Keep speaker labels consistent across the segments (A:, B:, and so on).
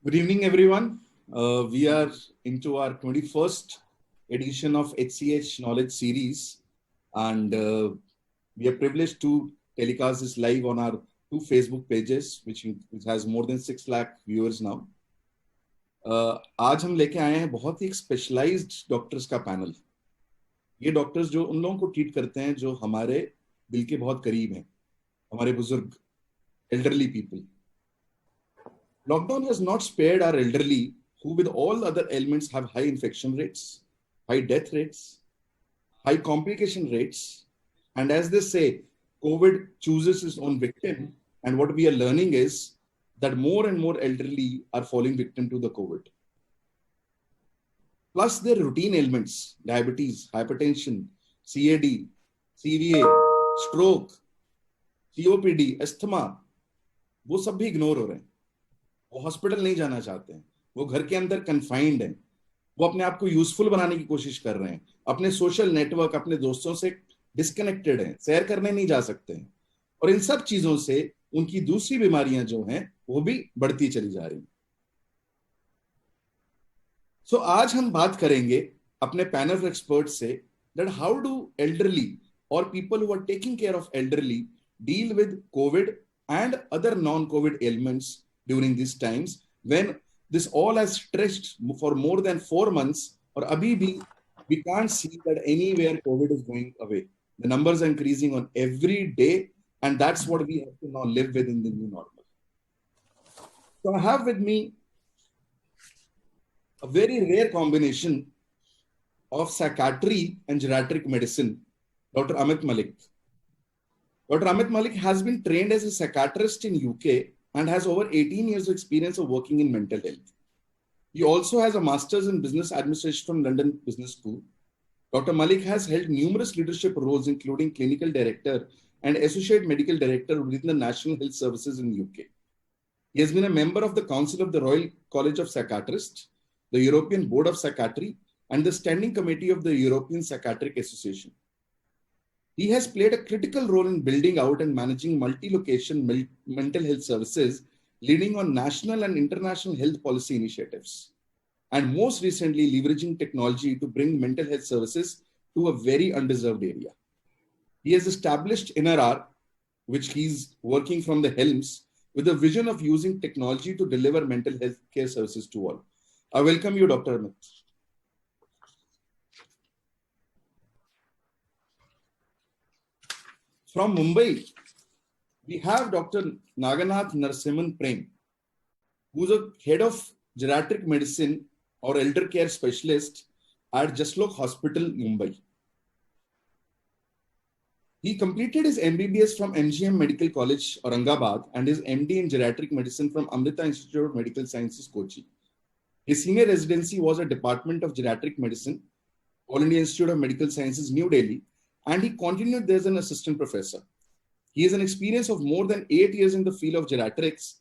A: Good evening, everyone. We are into our 21st edition of HCH Knowledge Series, and we are privileged to telecast this live on our two Facebook pages, which has more than 6 lakh viewers now. आज हम लेके आए हैं बहुत ही एक specialised doctors का panel. ये doctors जो उन लोगों को ट्रीट करते हैं जो हमारे दिल के बहुत करीब हैं, हमारे बुजुर्ग, elderly people. Lockdown has not spared our elderly, who with all other ailments have high infection rates, high death rates, high complication rates. And as they say, COVID chooses its own victim. And what we are learning is that more and more elderly are falling victim to the COVID. Plus their routine ailments, diabetes, hypertension, CAD, CVA, stroke, COPD, asthma, वो सब भी ignore हो रहे हैं। वो hospital नहीं जाना चाहते हैं, वो घर के अंदर कन्फाइंड हैं, वो अपने आप को यूजफुल बनाने की कोशिश कर रहे हैं, अपने सोशल नेटवर्क, अपने दोस्तों से डिस्कनेक्टेड हैं, सैर करने नहीं जा सकते हैं, और इन सब चीजों से उनकी दूसरी बीमारियां जो हैं वो भी बढ़ती चली जा रही हैं। सो आज हम बात करेंगे अपने पैनल ऑफ एक्सपर्ट्स से दैट हाउ डू एल्डरली और people who are taking care of elderly deal with COVID and other non-COVID ailments during these times when this all has stretched for more than 4 months, or abhi bhi we can't see that anywhere COVID is going away. The numbers are increasing on every day, and that's what we have to now live with in the new normal. So I have with me a very rare combination of psychiatry and geriatric medicine, Dr. Amit Malik. Dr. Amit Malik has been trained as a psychiatrist in UK and has over 18 years of experience of working in mental health. He also has a master's in business administration from London Business School. Dr. Malik has held numerous leadership roles, including clinical director and associate medical director within the National Health Services in UK. He has been a member of the Council of the Royal College of Psychiatrists, the European Board of Psychiatry, and the Standing Committee of the European Psychiatric Association. He has played a critical role in building out and managing multi-location mental health services, leading on national and international health policy initiatives, and most recently leveraging technology to bring mental health services to a very undeserved area. He has established NRR, which he's working from the helms, with a vision of using technology to deliver mental health care services to all. I welcome you, Dr. Amit. From Mumbai, we have Dr. Naganath Narasimhan Prem, who's a head of geriatric medicine or elder care specialist at Jaslok Hospital, Mumbai. He completed his MBBS from MGM Medical College, Aurangabad, and his MD in geriatric medicine from Amrita Institute of Medical Sciences, Kochi. His senior residency was at Department of Geriatric Medicine, All India Institute of Medical Sciences, New Delhi, and he continued there as an assistant professor. He has an experience of more than 8 years in the field of geriatrics.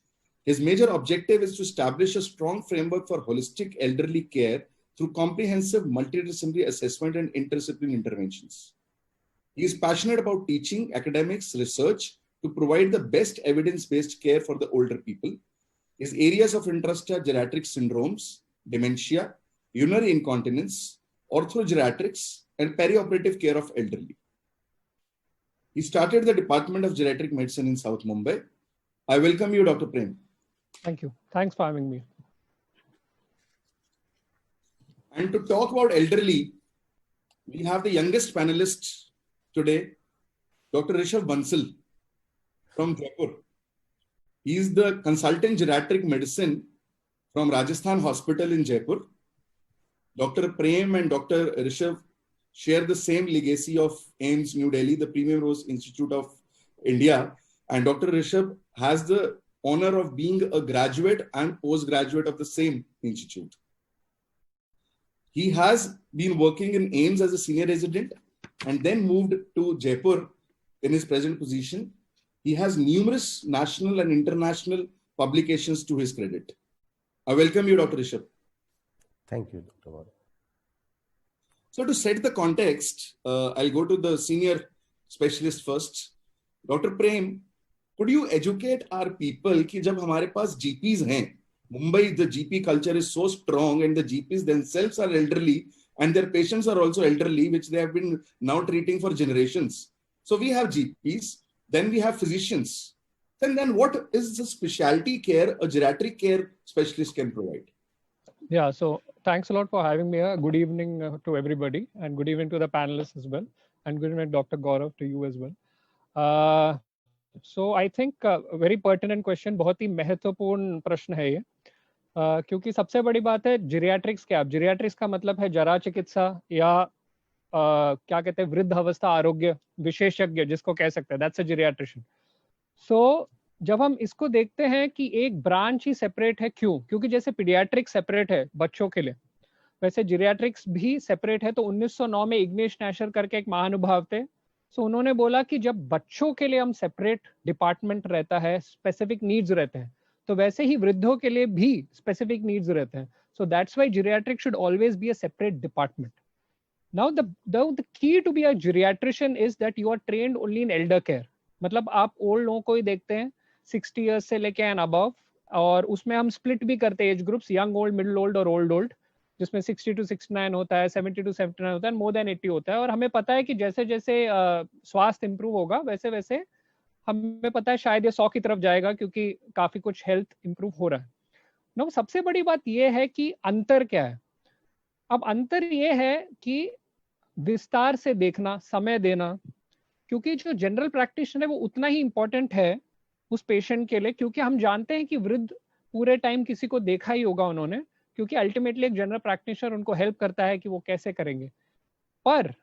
A: His major objective is to establish a strong framework for holistic elderly care through comprehensive multidisciplinary assessment and interdisciplinary interventions. He is passionate about teaching, academics, research to provide the best evidence-based care for the older people. His areas of interest are geriatric syndromes, dementia, urinary incontinence, orthogeriatrics, and perioperative care of elderly. He started the Department of Geriatric Medicine in South Mumbai. I welcome you, Dr. Prem.
B: Thank you. Thanks for having me.
A: And to talk about elderly, we have the youngest panelist today, Dr. Rishabh Bansal from Jaipur. He is the consultant geriatric medicine from Rajasthan Hospital in Jaipur. Dr. Prem and Dr. Rishabh share the same legacy of AIIMS New Delhi, the Primrose Institute of India. And Dr. Rishabh has the honor of being a graduate and postgraduate of the same institute. He has been working in AIIMS as a senior resident and then moved to Jaipur in his present position. He has numerous national and international publications to his credit. I welcome you, Dr. Rishabh.
C: Thank you, Dr. Vara.
A: So to set the context, I'll go to the senior specialist first. Dr. Prem, could you educate our people कि जब हमारे पास GPs हैं, Mumbai, the GP culture is so strong, and the GPs themselves are elderly, and their patients are also elderly, which they have been now treating for generations. So we have GPs, then we have physicians. Then what is the specialty care a geriatric care specialist can provide?
B: Yeah, so thanks a lot for having me here. Good evening to everybody, and good evening to the panelists as well, and good evening, Dr. Gaurav, to you as well. So I think very pertinent question, बहुत ही महत्वपूर्ण प्रश्न है ये, क्योंकि सबसे बड़ी बात है जीरियाट्रिक्स क्या? जीरियाट्रिक्स का मतलब है जरा चिकित्सा या क्या कहते हैं वृद्ध अवस्था आरोग्य विशेषज्ञ, जिसको कह सकते हैं, दैट्स अ जीरियाट्रिशियन. सो जब हम इसको देखते हैं कि एक ब्रांच ही सेपरेट है, क्यों? क्योंकि जैसे पीडियाट्रिक्स सेपरेट है बच्चों के लिए, वैसे जीरियाट्रिक्स भी सेपरेट है. तो 1909 में इग्नेश नैशर करके एक महानुभाव थे, सो उन्होंने बोला कि जब बच्चों के लिए हम सेपरेट डिपार्टमेंट रहता है, स्पेसिफिक नीड्स रहते हैं, तो वैसे ही वृद्धों के लिए भी स्पेसिफिक नीड्स रहते हैं. So that's why geriatric should always be a separate department. Now the key to be a geriatrician is that you are trained only in elder care. मतलब आप ओल्ड लोगों को ही देखते हैं 60 इयर्स से लेके एंड अबव, और उसमें हम स्प्लिट भी करते हैं age groups, young old, middle old और ओल्ड ओल्ड, जिसमें 60 to 69 होता है, 70 to 79 होता है, मोर देन 80 होता है. और हमें पता है कि जैसे जैसे स्वास्थ्य इंप्रूव होगा वैसे वैसे हमें पता है शायद ये 100 की तरफ जाएगा, क्योंकि काफी कुछ हेल्थ इंप्रूव हो रहा है. नो, सबसे बड़ी बात ये है कि अंतर क्या है. अब अंतर ये है कि विस्तार से देखना, समय देना, क्योंकि जो जनरल प्रैक्टिशनर है वो उतना ही इंपॉर्टेंट है उस पेशेंट के लिए, क्योंकि हम जानते हैं कि वृद्ध पूरे टाइम किसी को देखा ही होगा उन्होंने, क्योंकि अल्टीमेटली एक जनरल प्रैक्टिशनर उनको हेल्प करता है कि वो कैसे करेंगे. पर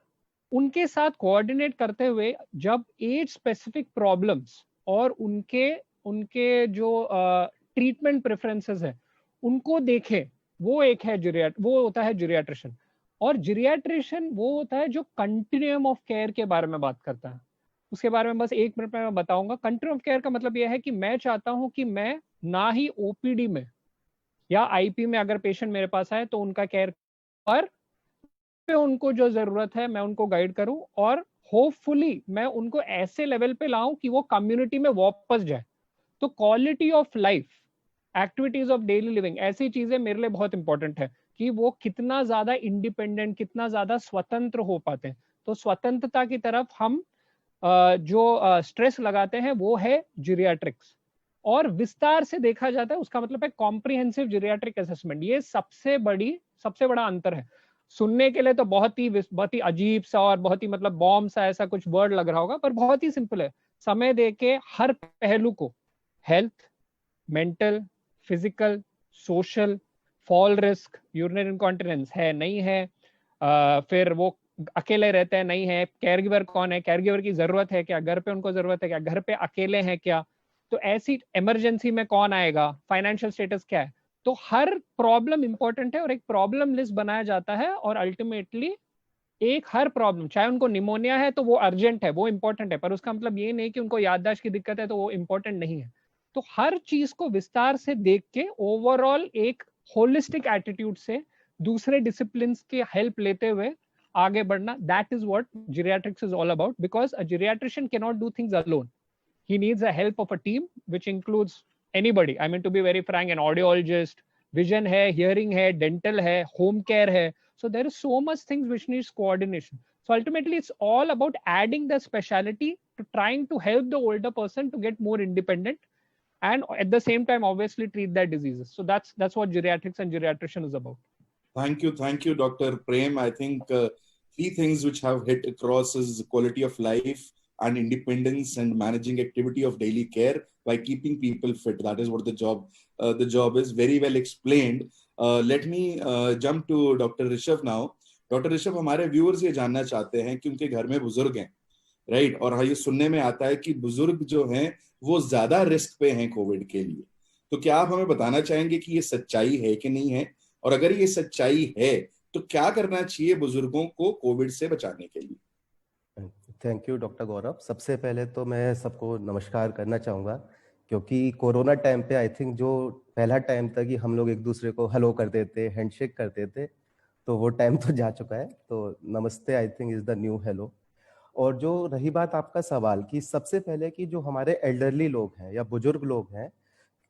B: उनके साथ कोऑर्डिनेट करते हुए जब एज स्पेसिफिक प्रॉब्लम्स और उनके उनके जो ट्रीटमेंट प्रेफरेंसेस है उनको देखे, वो एक है वो होता है जीरियाट्रिशियन. और जीरियाट्रिशियन वो होता है जो कंटिन्यूम ऑफ केयर के बारे में बात करता है. उसके बारे में बस 1 मिनट में मैं बताऊंगा. कंटिन्यूम ऑफ केयर का मतलब यह है कि मैं चाहता हूं कि मैं ना ही ओपीडी में या आईपी में अगर पेशेंट मेरे पास आए तो उनका केयर पर पे उनको जो जरूरत है मैं उनको गाइड करूं, और होपफुली मैं उनको ऐसे लेवल पे लाऊं कि वो कम्युनिटी में वापस जाए. तो quality of life, activities of daily living, ऐसी चीजें मेरे लिए बहुत इंपॉर्टेंट है कि वो कितना ज्यादा इंडिपेंडेंट, कितना ज्यादा स्वतंत्र हो पाते हैं. तो स्वतंत्रता की तरफ हम जो स्ट्रेस लगाते हैं वो है जीरियाट्रिक्स. और विस्तार से देखा जाता है उसका मतलब है कॉम्प्रिहेंसिव जीरियाट्रिक असेसमेंट. ये सबसे बड़ा अंतर है. सुनने के लिए तो बहुत ही अजीब सा और बहुत ही मतलब बॉम्ब सा ऐसा कुछ वर्ड लग रहा होगा, पर बहुत ही सिंपल है. समय देके हर पहलू को, health, mental, physical, social, fall risk, urinary incontinence है नहीं है, फिर वो अकेले रहते हैं नहीं है, केयरगिवर कौन है, केयरगिवर की जरूरत है क्या, घर पे उनको जरूरत है क्या, घर पे अकेले हैं क्या, तो ऐसी इमरजेंसी में कौन आएगा, फाइनेंशियल स्टेटस क्या है. तो हर प्रॉब्लम इंपॉर्टेंट है और एक प्रॉब्लम लिस्ट बनाया जाता है, और अल्टीमेटली एक हर प्रॉब्लम, चाहे उनको निमोनिया है तो वो अर्जेंट है, वो इंपॉर्टेंट है, पर उसका मतलब ये नहीं कि उनको याददाश्त की दिक्कत है तो वो इंपॉर्टेंट नहीं है. तो हर चीज को विस्तार से देख के ओवरऑल एक होलिस्टिक एटीट्यूड से दूसरे डिसिप्लिन के हेल्प लेते हुए आगे बढ़ना, that is what geriatrics is all about. Because a geriatrician can not do things alone. He needs a help of a team, which includes anybody. I mean, to be very frank, an audiologist, vision hai, hearing hai, dental hai, home care hai. So there is so much things which needs coordination. So ultimately, it's all about adding the speciality to trying to help the older person to get more independent, and at the same time, obviously, treat their diseases. So that's what geriatrics and geriatrician is about.
A: Thank you, Dr. Prem. I think three things which have hit across is quality of life and independence and managing activity of daily care by keeping people fit. That is what the job is. Very well explained. Let me jump to Dr. Rishabh now. Dr. Rishabh, हमारे viewers ये जानना चाहते हैं कि उनके घर में बुजुर्ग हैं, राइट, और ये सुनने में आता है कि बुजुर्ग जो हैं वो ज्यादा रिस्क पे हैं कोविड के लिए. तो क्या आप हमें बताना चाहेंगे कि ये सच्चाई है कि नहीं है, और अगर ये सच्चाई है तो क्या करना चाहिए बुजुर्गों को कोविड से बचाने के लिए?
C: थैंक यू डॉक्टर गौरव. सबसे पहले तो मैं सबको नमस्कार करना चाहूँगा, क्योंकि कोरोना टाइम पे आई थिंक जो पहला टाइम था कि हम लोग एक दूसरे को हेलो करते थे, हैंडशेक करते थे, तो वो टाइम तो जा चुका है. तो नमस्ते I think is the new hello. और जो रही बात आपका सवाल कि सबसे पहले कि जो हमारे एल्डरली लोग हैं या बुजुर्ग लोग हैं,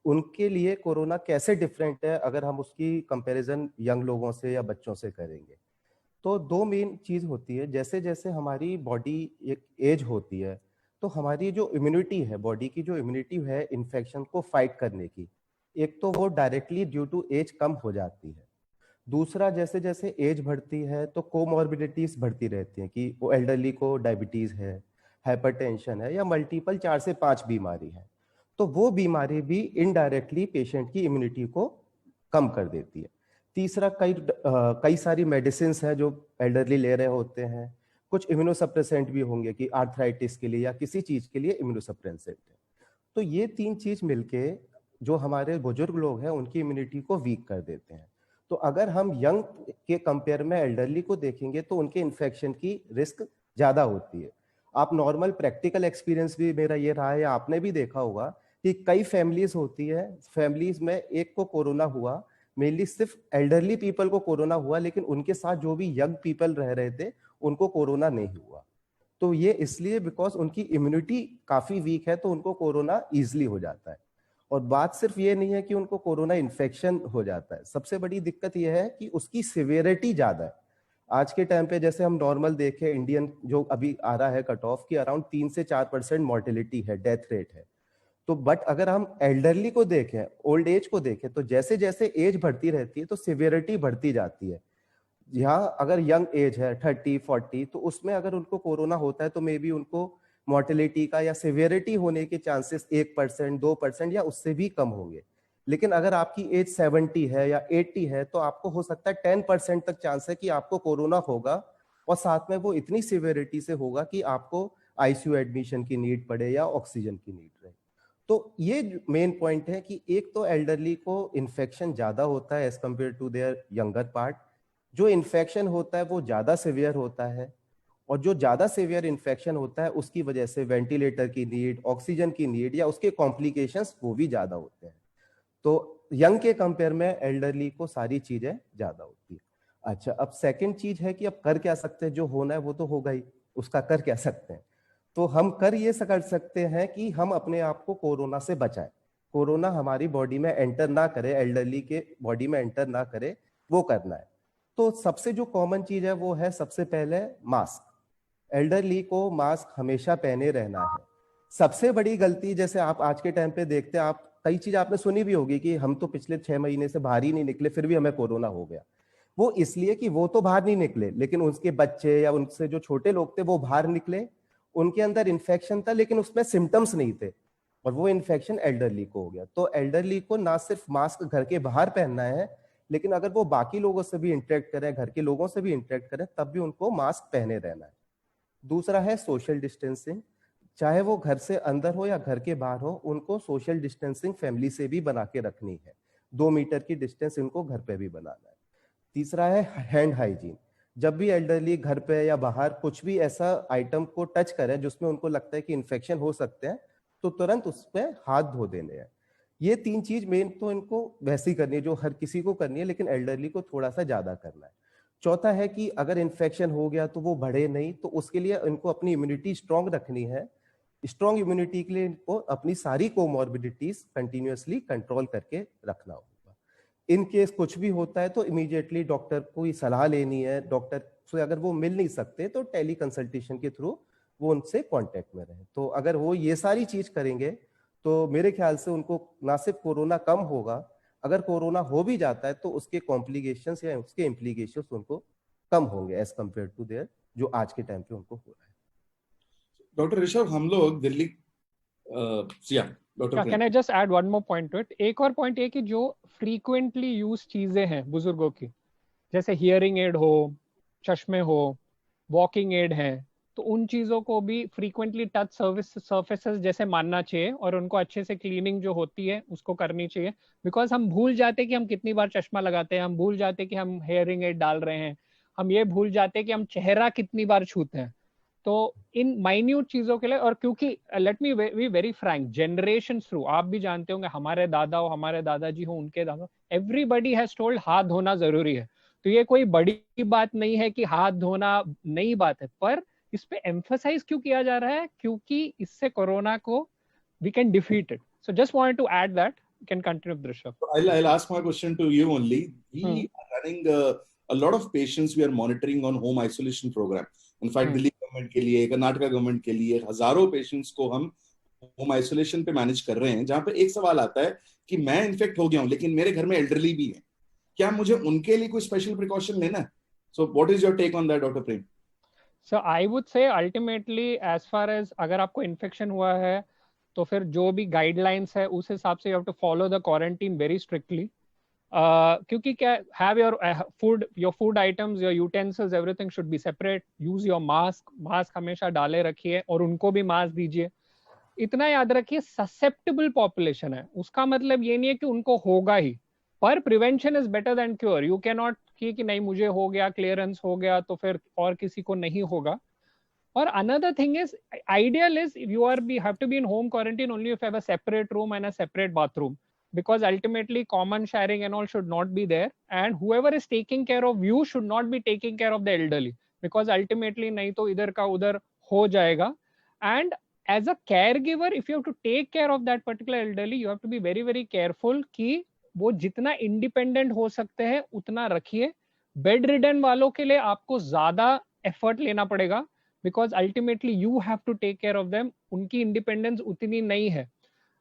C: उनके लिए कोरोना कैसे डिफरेंट है अगर हम उसकी कंपैरिजन यंग लोगों से या बच्चों से करेंगे। तो दो मेन चीज होती है, जैसे जैसे हमारी बॉडी एक एज होती है तो हमारी जो इम्यूनिटी है, बॉडी की जो इम्यूनिटी है इन्फेक्शन को फाइट करने की, एक तो वो डायरेक्टली ड्यू टू एज कम हो जाती है। दूसरा, जैसे जैसे एज बढ़ती है तो कोमॉर्बिडिटीज बढ़ती रहती हैं कि वो एल्डरली को डायबिटीज है, हाइपरटेंशन है या मल्टीपल 4 से 5 बीमारी है, तो वो बीमारी भी इनडायरेक्टली पेशेंट की इम्यूनिटी को कम कर देती है। तीसरा, कई सारी मेडिसिन है जो एल्डरली ले रहे होते हैं, कुछ इम्यूनोसप्रेसेंट भी होंगे कि आर्थराइटिस के लिए या किसी चीज के लिए इम्यूनोसप्रेसेंट है। तो ये तीन चीज मिलके जो हमारे बुजुर्ग लोग हैं उनकी इम्यूनिटी को वीक कर देते हैं। तो अगर हम यंग के कंपेयर में एल्डरली को देखेंगे तो उनके इन्फेक्शन की रिस्क ज्यादा होती है। आप नॉर्मल प्रैक्टिकल एक्सपीरियंस भी मेरा ये रहा है, आपने भी देखा होगा कि कई फैमिलीज होती है, फैमिलीज में एक को कोरोना हुआ, मेनली सिर्फ एल्डरली पीपल को कोरोना हुआ, लेकिन उनके साथ जो भी यंग पीपल रह रहे थे उनको कोरोना नहीं हुआ। तो ये इसलिए बिकॉज उनकी इम्यूनिटी काफी वीक है तो उनको कोरोना इजिली हो जाता है। और बात सिर्फ ये नहीं है कि उनको कोरोना इन्फेक्शन हो जाता है, सबसे बड़ी दिक्कत यह है कि उसकी सिवियरिटी ज्यादा है। आज के टाइम पे जैसे हम नॉर्मल देखें, इंडियन जो अभी आ रहा है कट ऑफ की अराउंड 3 से 4% मॉर्टेलिटी है, डेथ रेट है। तो बट अगर हम एल्डरली को देखें, ओल्ड एज को देखें, तो जैसे जैसे एज बढ़ती रहती है तो सिवियरिटी बढ़ती जाती है। यहाँ अगर यंग एज है 30-40, तो उसमें अगर उनको कोरोना होता है तो मे बी उनको मॉर्टेलिटी का या सिवियरिटी होने के चांसेस 1%, 2% या उससे भी कम होंगे। लेकिन अगर आपकी एज 70 है या 80 है तो आपको हो सकता है 10% तक चांस है कि आपको कोरोना होगा, और साथ में वो इतनी सिवियरिटी से होगा कि आपको आईसीयू एडमिशन की नीड पड़े या ऑक्सीजन की नीड रहे। तो ये मेन पॉइंट है कि एक तो एल्डरली को इन्फेक्शन ज्यादा होता है as compare to their younger part. जो इन्फेक्शन होता है वो ज्यादा सिवियर होता है, और जो ज्यादा सिवियर इन्फेक्शन होता है उसकी वजह से वेंटिलेटर की नीड, ऑक्सीजन की नीड या उसके कॉम्प्लिकेशंस वो भी ज्यादा होते हैं। तो यंग के कंपेयर में एल्डरली को सारी चीजें ज्यादा होती है। अच्छा, अब सेकंड चीज है कि अब कर क्या सकते हैं, जो होना है वो तो होगा ही, उसका कर क्या सकते हैं। तो हम कर ये कर सकते हैं कि हम अपने आप को कोरोना से बचाएं, कोरोना हमारी बॉडी में एंटर ना करे, एल्डरली के बॉडी में एंटर ना करे, वो करना है। तो सबसे जो कॉमन चीज है वो है सबसे पहले मास्क। एल्डरली को मास्क हमेशा पहने रहना है। सबसे बड़ी गलती, जैसे आप आज के टाइम पे देखते हैं, आप कई चीज आपने सुनी भी होगी कि हम तो पिछले 6 महीने से बाहर ही नहीं निकले फिर भी हमें कोरोना हो गया। वो इसलिए कि वो तो बाहर नहीं निकले, लेकिन उनके बच्चे या उनसे जो छोटे लोग थे वो बाहर निकले, उनके अंदर इन्फेक्शन था लेकिन उसमें सिम्टम्स नहीं थे, और वो इन्फेक्शन एल्डरली को हो गया। तो एल्डरली को ना सिर्फ मास्क घर के बाहर पहनना है, लेकिन अगर वो बाकी लोगों से भी इंटरेक्ट करें, घर के लोगों से भी इंटरेक्ट करें, तब भी उनको मास्क पहने रहना है। दूसरा है सोशल डिस्टेंसिंग, चाहे वो घर से अंदर हो या घर के बाहर हो, उनको सोशल डिस्टेंसिंग फैमिली से भी बना के रखनी है, 2 मीटर की डिस्टेंस उनको घर पे भी बनाना है। तीसरा है हैंड हाइजीन। जब भी एल्डरली घर पे या बाहर कुछ भी ऐसा आइटम को टच करें जिसमें उनको लगता है कि इन्फेक्शन हो सकते हैं, तो तुरंत उस पर हाथ धो देने हैं। ये 3 चीज मेन तो इनको वैसी करनी है जो हर किसी को करनी है, लेकिन एल्डरली को थोड़ा सा ज्यादा करना है। चौथा है कि अगर इन्फेक्शन हो गया तो वो बढ़े नहीं, तो उसके लिए इनको अपनी इम्यूनिटी स्ट्रांग रखनी है। स्ट्रांग इम्यूनिटी के लिए इनको अपनी सारी कोमॉर्बिडिटीज कंटिन्यूअसली कंट्रोल करके रखना होगा। इन केस कुछ भी होता है तो इमीडिएटली डॉक्टर को ही सलाह लेनी है। डॉक्टर से अगर वो मिल नहीं सकते तो टेली कंसल्टेशन के थ्रू वो उनसे कांटेक्ट में रहे। तो अगर वो ये सारी चीज करेंगे तो मेरे ख्याल से उनको ना सिर्फ कोरोना कम होगा, अगर कोरोना हो भी जाता है तो उसके कॉम्प्लिकेशंस या उसके इम्प्लीकेशंस उनको कम होंगे एज कंपेयर टू देयर जो आज के टाइम पे उनको हो रहा है।
A: डॉक्टर ऋषभ, हम लोग Delhi doctor
B: can I just add one more point two it. एक और पॉइंट ये कि जो फ्रीक्वेंटली यूज चीजें हैं बुजुर्गों की, जैसे हियरिंग एड हो, चश्मे हो, वॉकिंग एड है, तो उन चीजों को भी फ्रीक्वेंटली टच सर्फेसेस जैसे मानना चाहिए, और उनको अच्छे से क्लीनिंग जो होती है उसको करनी चाहिए। बिकॉज हम भूल जाते कि हम कितनी बार चश्मा लगाते हैं, हम भूल जाते कि हम हेयरिंग एड डाल रहे हैं, हम ये भूल जाते कि हम चेहरा कितनी बार छूते हैं। तो इन माइन्यूट चीजों के लिए, और क्योंकि let me be very Frank, generation through आप भी जानते होंगे, हमारे दादा हो, हमारे दादाजी हो, उनके दादा, एवरीबडी हैज टोल्ड हाथ धोना जरूरी है। तो ये कोई बड़ी बात नहीं है कि हाथ धोना नई बात है, पर इस पे एम्फसाइज क्यों किया जा रहा है? क्योंकि इससे कोरोना को we can defeat it. So just wanted to add that can continue, Drisha.
A: I'll ask my question to you only. We are running a lot of patients we are monitoring on home isolation program. In fact, Delhi government के लिए, Karnataka government के लिए हजारों patients को हम home isolation पे manage कर रहे हैं, जहां पे एक सवाल आता है कि मैं इन्फेक्ट हो गया हूं लेकिन मेरे घर में एल्डरली भी है, क्या मुझे उनके लिए कोई स्पेशल प्रिकॉशन लेना है? So what is your take on that, doctor Prem?
B: So I would say ultimately as far as अगर आपको इन्फेक्शन हुआ है तो फिर जो भी गाइडलाइंस है उस हिसाब से you have to follow the quarantine very strictly, क्योंकि क्या, have your food items, your utensils, everything should be separate. Use your mask हमेशा डाले रखिए और उनको भी मास्क दीजिए. इतना याद रखिए ससेप्टेबल पॉपुलेशन है, उसका मतलब ये नहीं है कि उनको होगा ही, पर prevention is better than cure. You can not कि नहीं मुझे हो गया, क्लियरेंस हो गया तो फिर और किसी को नहीं होगा. और another thing is, ideal is have to be in home quarantine only if you have a separate room and a separate bathroom, because ultimately common sharing and all should not be there, and whoever is taking care of you should not be taking care of the elderly, because ultimately नहीं तो इधर का उधर हो जाएगा. And as a caregiver, if you have to take care of that particular elderly, you have to be very very careful कि वो जितना independent हो सकते हैं उतना रखिए. बेड रिडन वालों के लिए आपको ज्यादा एफर्ट लेना पड़ेगा, because ultimately you have to take care of them. उनकी इंडिपेंडेंस उतनी नहीं है.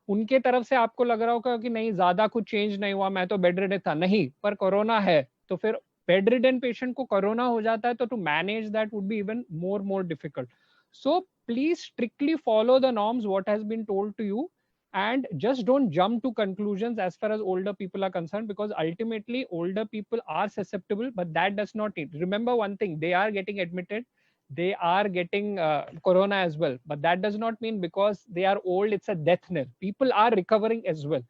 B: उनके तरफ से आपको लग रहा होगा कि नहीं ज्यादा कुछ चेंज नहीं हुआ, मैं तो बेड रिडन था, नहीं, पर कोरोना है. तो फिर बेड रिडन पेशेंट को कोरोना हो जाता है तो to manage that would be even more difficult. So please strictly follow the norms what has been told to you, and just don't jump to conclusions as far as older people are concerned, because ultimately older people are susceptible, but that does not mean, remember one thing, they are getting admitted, they are getting corona as well, but that does not mean because they are old it's a death knell. People are recovering as well.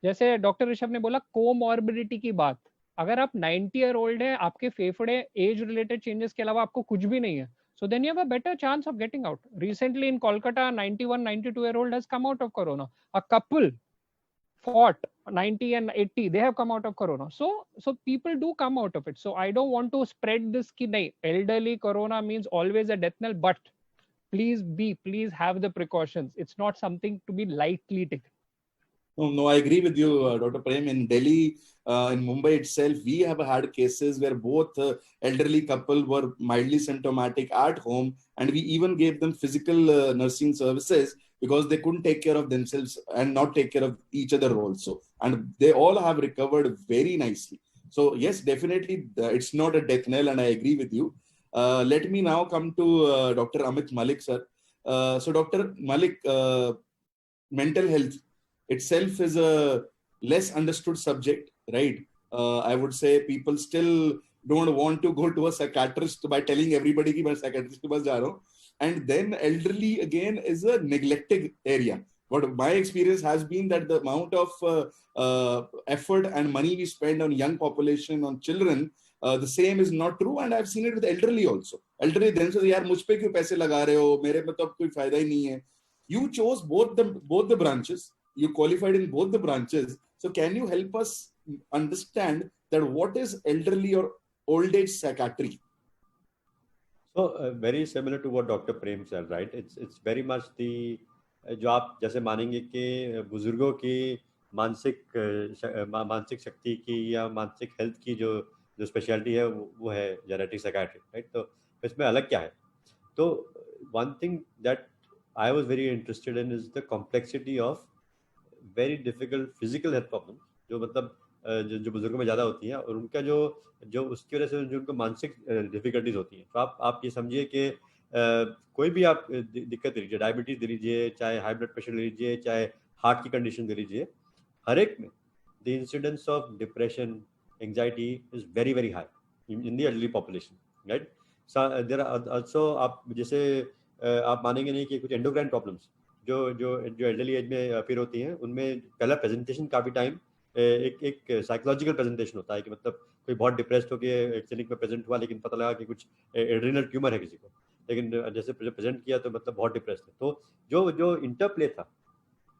B: जैसे doctor Rishabh ने बोला comorbidity की बात, अगर आप 90 year old है, आपके फेफड़े एज रिलेटेड चेंजेस के अलावा आपको कुछ भी नहीं है, so then you have a better chance of getting out. Recently in Kolkata, 91-92-year-old has come out of corona. A couple fought 90 and 80, they have come out of corona. So people do come out of it. So I don't want to spread this ki nahi, elderly corona means always a death knell, but please have the precautions. It's not something to be lightly taken.
A: No, I agree with you, Dr. Prem. In Delhi, in Mumbai itself, we have had cases where both elderly couple were mildly symptomatic at home, and we even gave them physical nursing services because they couldn't take care of themselves and not take care of each other also. And they all have recovered very nicely. So yes, definitely, it's not a death knell, and I agree with you. Let me now come to Dr. Amit Malik, sir. So Dr. Malik, mental health itself is a less understood subject, right? I would say people still don't want to go to a psychiatrist by telling everybody कि मैं psychiatrist के पास जा रहा हूँ. And then elderly again is a neglected area. What my experience has been that the amount of effort and money we spend on young population, on children, the same is not true. And I've seen it with elderly also. Elderly then says, यार मुझ पे क्यों पैसे लगा रहे हो? मेरे में तो अब कोई फायदा ही नहीं है. You chose both the branches. You qualified in both the branches. So can you help us understand that what is elderly or old age psychiatry?
D: So very similar to what Dr. Prem said, right? It's very much the जो आप जैसे मानेंगे कि बुजुर्गों की मानसिक शक्ति की या मानसिक हेल्थ की जो स्पेशलिटी है वो है जेनेटिक साइकियाट्री, राइट? तो इसमें अलग क्या है? तो one thing that I was very interested in is the complexity of very difficult physical health problem, जो मतलब जो बुजुर्गों में ज़्यादा होती हैं, और उनका जो उसकी वजह से जो उनको मानसिक डिफिकल्टीज होती हैं. तो आप ये समझिए कि कोई भी आप दिक्कत लीजिए, डायबिटीज़ ले लीजिए, चाहे हाई ब्लड प्रेशर ले लीजिए, चाहे हार्ट की कंडीशन ले लीजिए, हर एक में the incidence of depression, anxiety is very very high in the elderly population, right? There are also, आप जैसे आप मानेंगे नहीं कि कुछ एंडोक्राइन प्रॉब्लम्स जो एल्डरली एज में अपीयर होती हैं, उनमें पहला प्रेजेंटेशन काफ़ी टाइम एक साइकोलॉजिकल प्रेजेंटेशन होता है कि मतलब कोई बहुत डिप्रेस्ड होकर क्लिनिक में प्रेजेंट हुआ, लेकिन पता लगा कि कुछ एड्रिनल ट्यूमर है किसी को, लेकिन जैसे प्रेजेंट किया तो मतलब बहुत डिप्रेस्ड है. तो जो इंटरप्ले था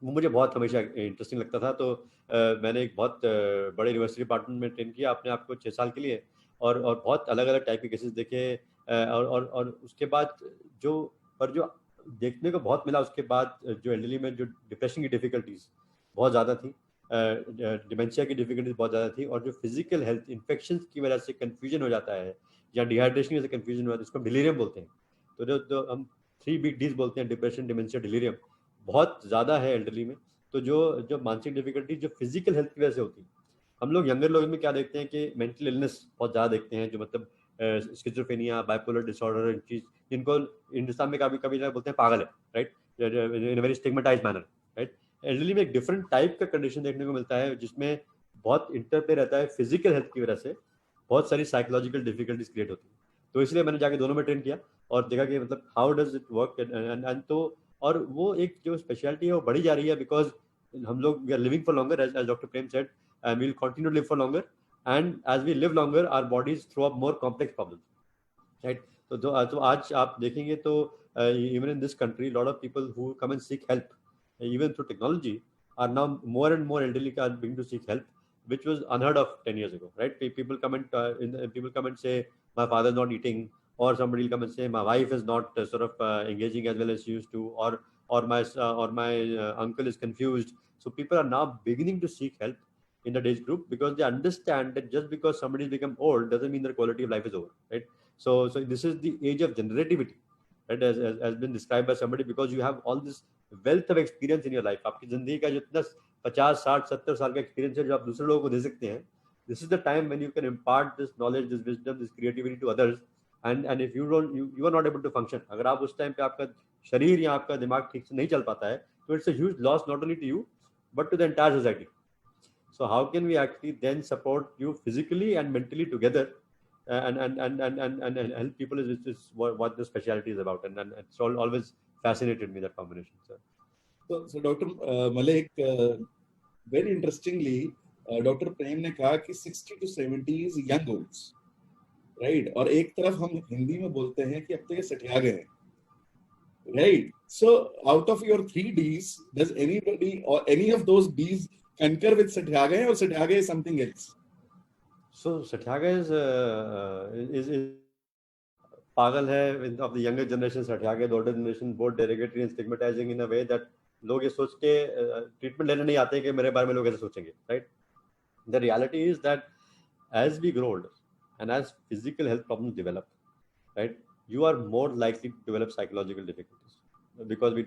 D: वो मुझे बहुत हमेशा इंटरेस्टिंग लगता था. तो मैंने एक बहुत बड़े यूनिवर्सिटी डिपार्टमेंट में ट्रेन किया अपने आप को 6 साल के लिए, और बहुत अलग अलग टाइप के केसेस देखे, और उसके बाद जो देखने को बहुत मिला, उसके बाद जो एल्डरली में जो डिप्रेशन की डिफिकल्टीज बहुत ज़्यादा थी, डिमेंशिया की डिफिकल्टीज बहुत ज़्यादा थी, और जो फिजिकल हेल्थ इन्फेक्शन की वजह से कन्फ्यूजन हो जाता है या डिहाइड्रेशन की वजह से कन्फ्यूजन हो जाता है, उसको डिलीरियम बोलते हैं। तो जो हम 3 बिग डीज बोलते हैं, डिप्रेशन, डिमेंशिया, डिलीरियम, बहुत ज़्यादा है एल्डरली में। तो जो मानसिक डिफिकल्टी जो फिजिकल हेल्थ की वजह से होती है, हम लोग यंगर लोग में क्या देखते हैं कि मेंटल इलनेस बहुत ज़्यादा देखते हैं, जो मतलब स्किज़ोफ्रेनिया, बाइपोलर डिसऑर्डर, चीज जिनको हिंदुस्तान में कभी कभी बोलते हैं पागल है, right, in a very stigmatized manner, right. Elderly में एक डिफरेंट टाइप का कंडीशन देखने को मिलता है, जिसमें बहुत इंटरप्ले रहता है फिजिकल हेल्थ की वजह से, बहुत सारी साइकोलॉजिकल डिफिकल्टीज क्रिएट होती है। तो इसलिए मैंने जाके दोनों में ट्रेन किया और देखा कि मतलब how does it work, and तो और वो एक जो स्पेशलिटी है वो बढ़ी जा रही है, बिकॉज हम लोग we are living for longer, as doctor Prem said, and we'll continue to live for longer, and as we live longer our bodies throw up more complex problems, right? तो आज आप देखेंगे तो even in this country lot of people who come and seek help even through technology are now more and more elderly are beginning to seek help, which was unheard of 10 years ago, right? People come and people come and say my father is not eating, or somebody will come and say my wife is not sort of engaging as well as she used to, or my uncle is confused. So people are now beginning to seek help in the age group, because they understand that just because somebody has become old doesn't mean their quality of life is over, right? So this is the age of generativity, right, as been described by somebody, because you have all this wealth of experience in your life. आपकी जिंदगी का जितना 50, 60, 70 साल का experience है जो आप दूसरे लोगों को दे सकते हैं, this is the time when you can impart this knowledge, this wisdom, this creativity to others, and if you don't you are not able to function, अगर आप उस टाइम पे आपका शरीर या आपका दिमाग ठीक से नहीं चल पाता है, तो it's a huge loss not only to you but to the entire society. So how can we actually then support you physically and mentally together, and help people is what the specialty is about, and it's always fascinated me, that combination, sir.
A: So Dr. Malik, very interestingly, Dr. Prem ने कहा कि 60 to 70 is young olds, right? और एक तरफ हम हिंदी में बोलते हैं कि अब तो ये सठिया गए हैं, right? So out of your 3 Ds, does anybody or any of those Ds concur with सठिया गए, or सठिया गए is something else?
D: So Satyaga is पागल है of the younger generation, Satyaga, the older generation, both derogatory and stigmatizing in a way that लोग ये सोच के ट्रीटमेंट लेने नहीं आते कि मेरे बारे में लोग ऐसे सोचेंगे, right? The reality is that as we grow older and as physical health problems develop, right, you are more likely to develop psychological difficulties, because we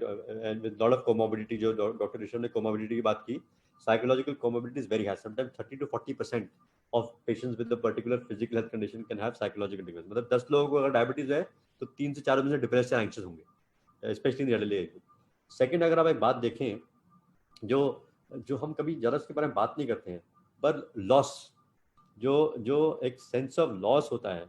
D: and with lot of comorbidity, जो doctor Rishabh ने comorbidity की बात की, psychological comorbidity is very high. Sometimes 30 to 40% of patients with a particular physical health condition can have psychological difficulties. मतलब 10 लोगों को अगर diabetes है तो 3 से 4 में से डिप्रेस या एंग्शियस होंगे, specially in the elderly age group. Second, अगर आप एक बात देखें, जो हम कभी ज़्यादा इसके बारे में बात नहीं करते हैं, पर लॉस, जो एक सेंस ऑफ लॉस होता है,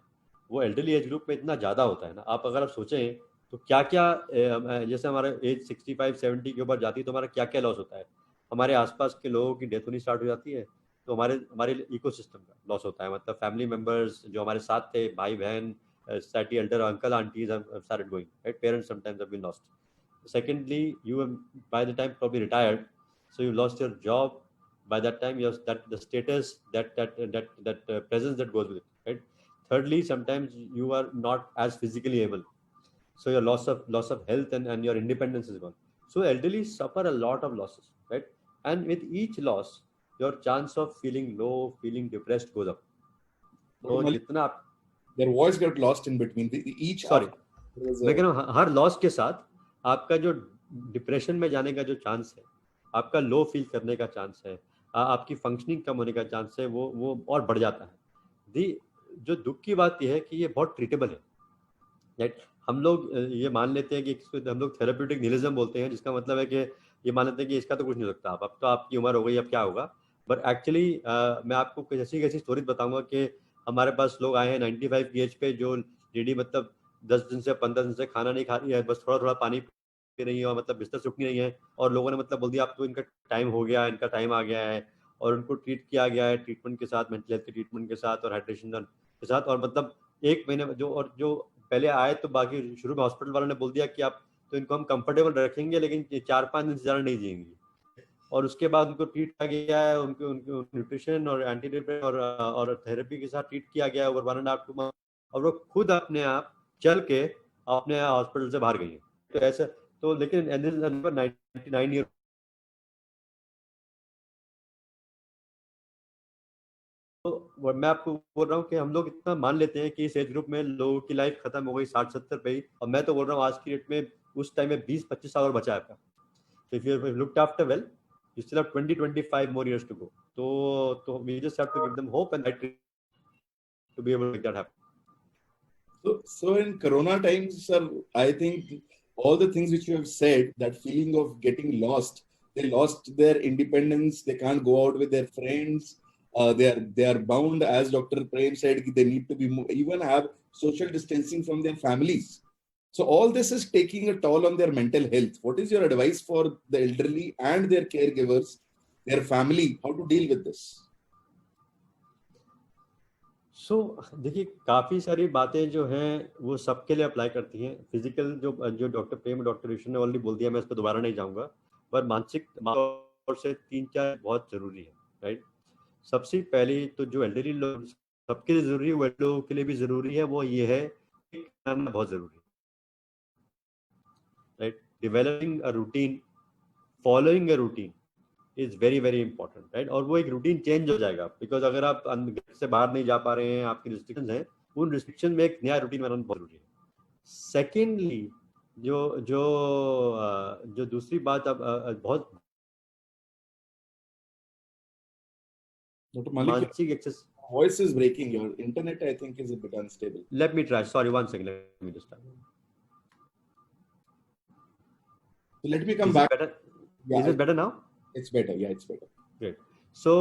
D: वो एल्डरली एज ग्रुप में इतना ज़्यादा होता है ना। आप अगर आप सोचें तो क्या क्या, जैसे हमारा एज 65-70 के ऊपर जाती है तो हमारा क्या क्या लॉस होता है, हमारे आसपास के लोगों की डेथ होनी स्टार्ट हो जाती है, तो हमारे इकोसिस्टम का लॉस होता है, मतलब फैमिली मेंबर्स जो हमारे साथ थे, भाई बहन, slightly elder uncle aunties have started going, right? Parents sometimes have been lost. Secondly, you have, by the time probably retired, so you lost your job. By that time, you have that the status, that presence that goes with it, right? Thirdly, sometimes you are not as physically able, so your loss of health and your independence is gone. So elderly suffer a lot of losses, right? And with each loss, your chance of feeling low, feeling depressed goes up. तो जितना आप,
A: their voice got lost in between each,
D: sorry, मैं कह रहा हूँ हर loss के साथ आपका जो डिप्रेशन में जाने का जो चांस है, आपका लो फील करने का चांस है, आपकी फंक्शनिंग कम होने का चांस है, वो और बढ़ जाता है। जो दुख की बात यह है कि ये बहुत ट्रीटेबल है, राइट? हम लोग ये मान लेते हैं कि इसको हम लोग थेरेप्यूटिक निहिलिज्म बोलते हैं, जिसका मतलब है कि ये मान लेते हैं कि इसका तो कुछ नहीं हो सकता, अब तो आपकी उम्र हो गई, अब क्या होगा। बट एक्चुअली मैं आपको कुछ ऐसी स्टोरीज बताऊंगा कि हमारे पास लोग आए हैं 95 की एज पे, जो लेडी मतलब 10 दिन से 15 दिन से खाना नहीं खा रही है, बस थोड़ा थोड़ा पानी पी रही है, और मतलब बिस्तर से उठ नहीं रही है, और लोगों ने मतलब बोल दिया अब तो इनका टाइम हो गया, इनका टाइम आ गया है, और उनको ट्रीट किया गया है ट्रीटमेंट के साथ, मेंटल हेल्थ के ट्रीटमेंट के साथ और हाइड्रेशन के साथ, और मतलब 1 महीने में जो पहले आए तो बाकी शुरू में हॉस्पिटल वालों ने बोल दिया कि आप तो इनको हम कंफर्टेबल रखेंगे, लेकिन 4-5 दिन से ज़्यादा नहीं जिएंगे, और उसके बाद उनको ट्रीट किया गया है, उनको न्यूट्रिशन और एंटी डिप्रेसेंट और थेरेपी के साथ ट्रीट किया गया है ओवर 1.5 2 मंथ, और वो खुद अपने आप चल के अपने हॉस्पिटल से बाहर गई है। तो ऐसा तो, लेकिन 99 ईयर मैं आपको बोल रहा हूँ कि हम लोग इतना मान लेते हैं कि इस एज ग्रुप में लोगों की लाइफ खत्म हो गई 60-70 पे ही, और मैं तो बोल रहा हूँ आज की डेट में उस टाइम में 20-25 साल और बचा है आपका. If you looked after well, you still have 20-25 more years to go. So we just have to give them hope and to be able to make that happen.
A: So in Corona times, sir, I think all the things which you have said, that feeling of getting lost, they lost their independence. They can't go out with their friends. They are bound, as Dr. Prem said, they need to be even have social distancing from their families. So all this is taking a toll on their mental health. What is your advice for the elderly and their caregivers, their family, how to deal with this?
D: देखिए काफ़ी सारी बातें जो हैं वो सबके लिए apply करती हैं. फिजिकल जो डॉक्टर प्रेम और डॉक्टर ऋषि ने ऑलरेडी बोल दिया, मैं इस पर दोबारा नहीं जाऊंगा, पर मानसिक तौर से 3-4 बहुत ज़रूरी है. राइट, सबसे पहले तो जो एल्डरली लोग सबके लिए ज़रूरी है, वो लोगों के लिए भी ज़रूरी है, वो ये है कि करना बहुत ज़रूरी है. Right, developing a routine, following a routine is very very important. Right, और वो एक रूटीन चेंज हो जाएगा, बिकॉज अगर आप घर से बाहर नहीं जा पा रहे हैं, आपकी रिस्ट्रिक्शंस हैं, उन रिस्ट्रिक्शन में एक नया रूटीन बनाना बहुत जरूरी है. सेकेंडली जो जो जो दूसरी बात अब बहुत मानसिक access.
A: Voice is breaking. Your internet, I think, is a bit unstable.
D: Let me try. Sorry, 1 second. Let me just try.
A: So let me come back.
D: Better?
A: Yeah,
D: is it better now?
A: It's better. Yeah, it's better.
D: Great. So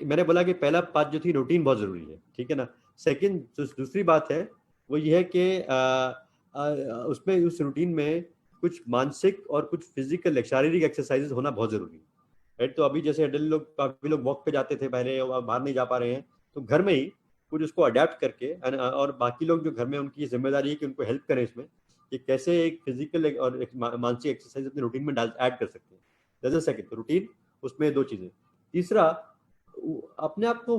D: मैंने बोला कि पहला बात जो थी routine बहुत जरूरी है, ठीक है ना. सेकंड जो दूसरी बात है वो ये है कि उसमें उस रूटीन में कुछ मानसिक और कुछ फिजिकल शारीरिक एक्सरसाइजेस होना बहुत जरूरी है. राइट, तो अभी जैसे एडल्ट लोग, काफी लोग वॉक पे जाते थे पहले, बाहर नहीं जा पा रहे हैं, तो घर में ही कुछ उसको अडेप्ट करके, और बाकी लोग जो घर में, उनकी जिम्मेदारी है कि उनको हेल्प करें इसमें, कि कैसे एक फिजिकल और एक मानसिक एक्सरसाइज अपने रूटीन में ऐड कर सकते हैं. That's the second routine. उसमें 2 चीजें. तीसरा, अपने आप को,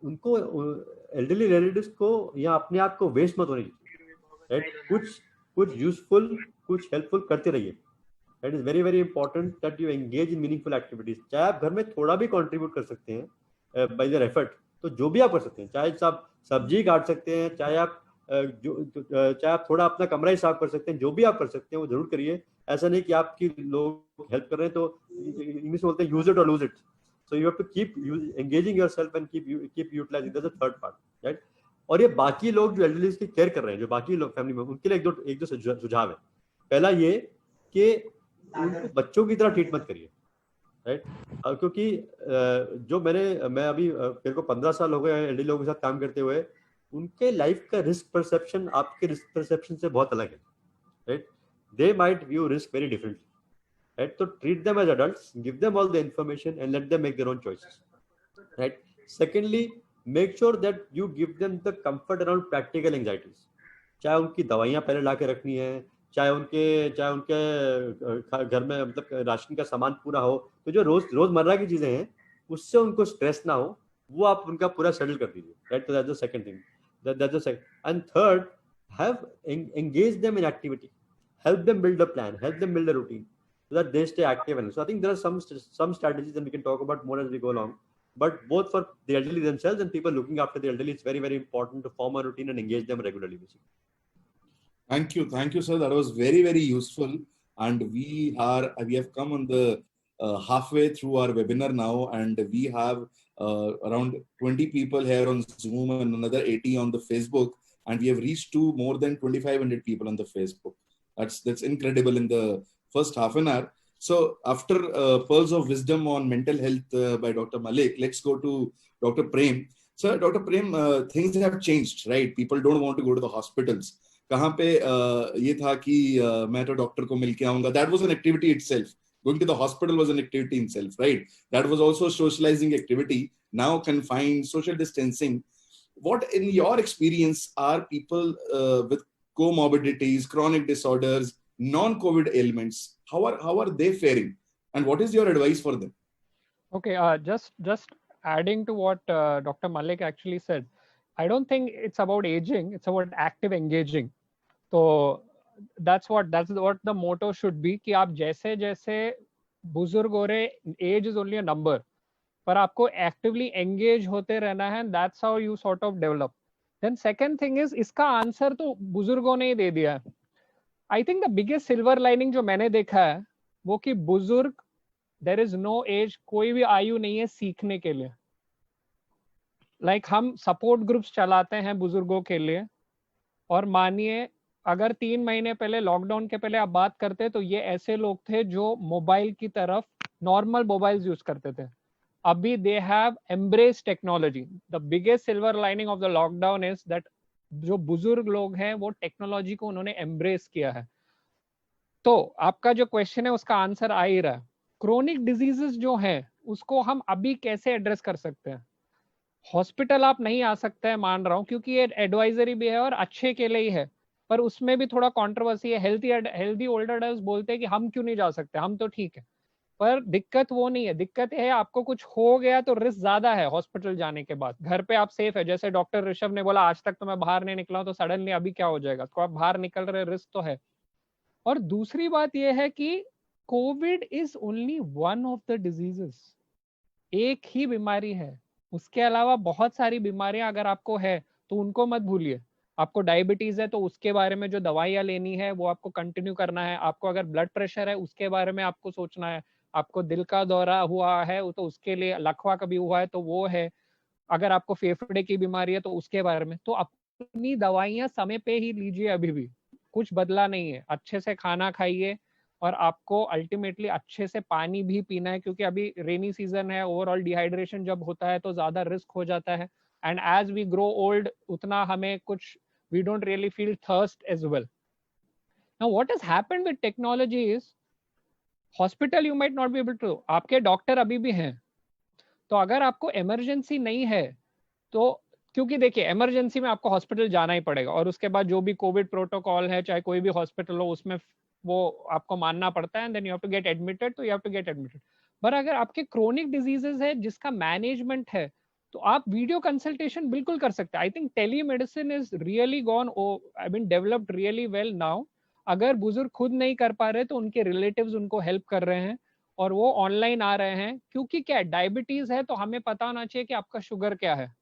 D: उनको एल्डरली रिलेटिव्स को या अपने आप को वेस्ट मत होने दीजिए. राइट, कुछ यूजफुल, कुछ हेल्पफुल करते रहिए. That is very very important that you engage in meaningful activities. चाहे आप घर में थोड़ा भी कंट्रीब्यूट कर सकते हैं बाय देयर एफर्ट, तो जो भी आप कर सकते हैं, चाहे आप सब्जी काट सकते हैं, चाहे आप चाहे आप थोड़ा अपना कमरा ही साफ कर सकते हैं, जो भी आप कर सकते हैं वो जरूर करिए. ऐसा नहीं कि आपकी लोग हेल्प कर रहे हैं तो इंग्लिश में बोलते हैं यूज इट और lose it. So you have to keep engaging yourself and keep utilizing. That's the third part, right? और ये बाकी लोग जो एल्डरलीज की केयर कर रहे हैं, जो बाकी लोग फैमिली में, उनके लिए एक दो सुझाव है. पहला ये कि उनको बच्चों की तरह ट्रीट मत करिए. राइट, क्योंकि जो मैं अभी मेरे को 15 साल हो गए एल्डरली लोगों के साथ काम करते हुए, उनके लाइफ का रिस्क परसेप्शन आपके रिस्क परसेप्शन से बहुत अलग है. Right, they might view risk very differently. Right, so treat them as adults, give them all the information and let them make their own choices. Right. Secondly, make sure that you give them the comfort around practical anxieties. चाहे उनकी दवाइयाँ पहले ला के रखनी है, चाहे उनके घर में मतलब राशन का सामान पूरा हो, तो जो रोजमर्रा की चीजें हैं उससे उनको स्ट्रेस ना हो, वो आप उनका पूरा सेटल कर दीजिए. राइट, तो that's the second thing. That's the second. And third, have engage them in activity, help them build a plan, help them build a routine, so that they stay active. And so I think there are some strategies that we can talk about more as we go along. But both for the elderly themselves and people looking after the elderly, it's very very important to form a routine and engage them regularly. Basically.
A: Thank you, sir. That was very very useful. And we have come on the halfway through our webinar now, and we have around 20 people here on Zoom and another 80 on the Facebook, and we have reached to more than 2,500 people on the Facebook. That's incredible in the first half an hour. So after Pearls of Wisdom on mental health by Dr. Malik, let's go to Dr. Prem. So Dr. Prem, things have changed, right? People don't want to go to the hospitals. कहाँ पे ये था कि मैं तो doctor को मिल के आऊंगा. That was an activity itself. Going to the hospital was an activity in itself, right? That was also a socializing activity. Now confined, social distancing. What, in your experience, are people with comorbidities, chronic disorders, non-COVID ailments, how are they faring, and what is your advice for them?
B: Okay, just adding to what Dr. Malik actually said, I don't think it's about aging, it's about active engaging. So that's what the motto should be, कि आप जैसे जैसे बुजुर्ग हो रहे, age is only a number. पर आपको actively engage होते रहना है, that's how you sort of develop. Then second thing is, इसका आंसर तो बुजुर्गों ने ही दे दिया है। I think the biggest silver lining जो मैंने देखा है वो कि बुजुर्ग, देयर इज नो एज, कोई भी आयु नहीं है सीखने के लिए। लाइक हम सपोर्ट ग्रुप्स चलाते हैं बुजुर्गों के लिए, और मानिए अगर 3 महीने पहले, लॉकडाउन के पहले आप बात करते तो ये ऐसे लोग थे जो मोबाइल की तरफ, नॉर्मल मोबाइल्स यूज करते थे। अभी they have embrace technology. The biggest silver lining of the lockdown is that जो बुजुर्ग लोग हैं वो टेक्नोलॉजी को उन्होंने एम्ब्रेस किया है। तो आपका जो क्वेश्चन है उसका आंसर आ ही रहा है। क्रोनिक डिजीजेस जो है उसको हम अभी कैसे एड्रेस कर सकते हैं? हॉस्पिटल आप नहीं आ सकते हैं, मान रहा हूँ, क्योंकि ये एडवाइजरी भी है और अच्छे के लिए ही है, पर उसमें भी थोड़ा कंट्रोवर्सी है। हेल्थी ओल्डर एडल्ट्स बोलते हैं कि हम क्यों नहीं जा सकते, हम तो ठीक है। पर दिक्कत वो नहीं है, दिक्कत है आपको कुछ हो गया तो रिस्क ज्यादा है हॉस्पिटल जाने के बाद। घर पे आप सेफ है, जैसे डॉक्टर ऋषभ ने बोला आज तक तो मैं बाहर नहीं निकला हूं, तो सडनली अभी क्या हो जाएगा, तो आप बाहर निकल रहे, रिस्क तो है। और दूसरी बात यह है कि Covid is only one of the diseases, एक ही बीमारी है। उसके अलावा बहुत सारी बीमारियां अगर आपको है तो उनको मत भूलिए। आपको डायबिटीज है तो उसके बारे में जो दवाइयां लेनी है वो आपको कंटिन्यू करना है। आपको अगर ब्लड प्रेशर है उसके बारे में आपको सोचना है। आपको दिल का दौरा हुआ है तो उसके लिए, लकवा कभी हुआ है तो वो है। अगर आपको फेफड़े की बीमारी है तो उसके बारे में। तो अपनी दवाइयां समय पे ही लीजिए, अभी भी कुछ बदला नहीं है। अच्छे से खाना खाइए और आपको अल्टीमेटली अच्छे से पानी भी पीना है, क्योंकि अभी रेनी सीजन है, ओवरऑल डिहाइड्रेशन जब होता है तो ज्यादा रिस्क हो जाता है। And as we grow old उतना हमें कुछ, we don't really feel thirst as well. Now what has happened with technology is, hospital you might not be able to, आपके डॉक्टर अभी भी हैं, तो अगर आपको इमरजेंसी नहीं है तो, क्योंकि देखिए इमरजेंसी में आपको हॉस्पिटल जाना ही पड़ेगा, और उसके बाद जो भी कोविड प्रोटोकॉल है चाहे कोई भी हॉस्पिटल हो उसमें वो आपको मानना पड़ता है, and then you have to get admitted, तो you have to get admitted. पर अगर आपके क्रोनिक डिजीजेस है जिसका मैनेजमेंट है तो आप वीडियो कंसल्टेशन बिल्कुल कर सकते हैं। I think telemedicine is really gone, I mean developed really well now. अगर बुजुर्ग खुद नहीं कर पा रहे तो उनके रिलेटिव्स उनको हेल्प कर रहे हैं और वो ऑनलाइन आ रहे हैं। क्योंकि क्या है, डायबिटीज है तो हमें पता होना चाहिए कि आपका शुगर क्या है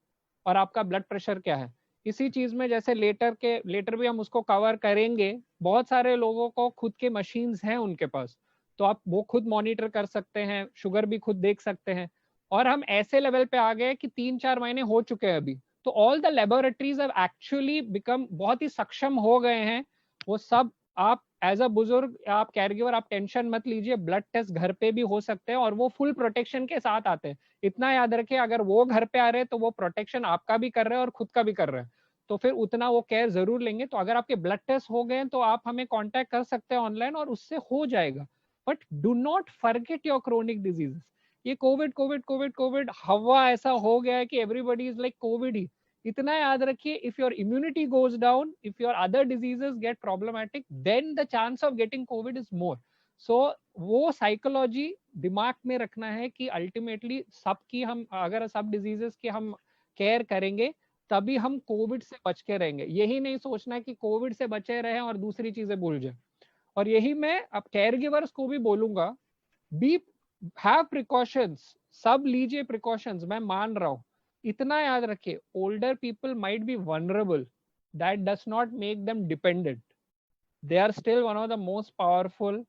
B: और आपका ब्लड प्रेशर क्या है। इसी चीज में जैसे लेटर भी हम उसको कवर करेंगे, बहुत सारे लोगों को खुद के मशीन्स हैं उनके पास, तो आप वो खुद मॉनिटर कर सकते हैं, शुगर भी खुद देख सकते हैं। और हम ऐसे लेवल पे आ गए कि 3-4 महीने हो चुके हैं अभी, तो all the laboratories have actually become बहुत ही सक्षम हो गए हैं। वो सब आप एज अ बुजुर्ग, आप कैरगिवर, आप टेंशन मत लीजिए, ब्लड टेस्ट घर पे भी हो सकते हैं और वो फुल प्रोटेक्शन के साथ आते हैं। इतना याद रखिए, अगर वो घर पे आ रहे हैं तो वो प्रोटेक्शन आपका भी कर रहे हैं और खुद का भी कर रहे हैं, तो फिर उतना वो केयर जरूर लेंगे। तो अगर आपके ब्लड टेस्ट हो गए तो आप हमें कांटेक्ट कर सकते हैं ऑनलाइन और उससे हो जाएगा। But do not forget your chronic diseases. ये कोविड कोविड कोविड कोविड हवा ऐसा हो गया है कि एवरीबडी इज लाइक कोविड ही। इतना याद रखिए, if your immunity goes down, if your other diseases get problematic, then the chance of getting COVID is more. So वो साइकोलॉजी दिमाग में रखना है कि अल्टीमेटली सबकी, हम अगर सब डिजीजेस की हम केयर करेंगे तभी हम कोविड से बच के रहेंगे। यही नहीं सोचना है कि कोविड से बचे रहें और दूसरी चीजें भूल जाए। और यही मैं अब केयर गिवर्स को भी बोलूंगा, बी हैव प्रिकॉशंस, सब लीजिए प्रिकॉशंस। मैं मान रहा हूं, इतना याद रखिए, older people might be vulnerable, that does not make them dependent. They are still one of the most powerful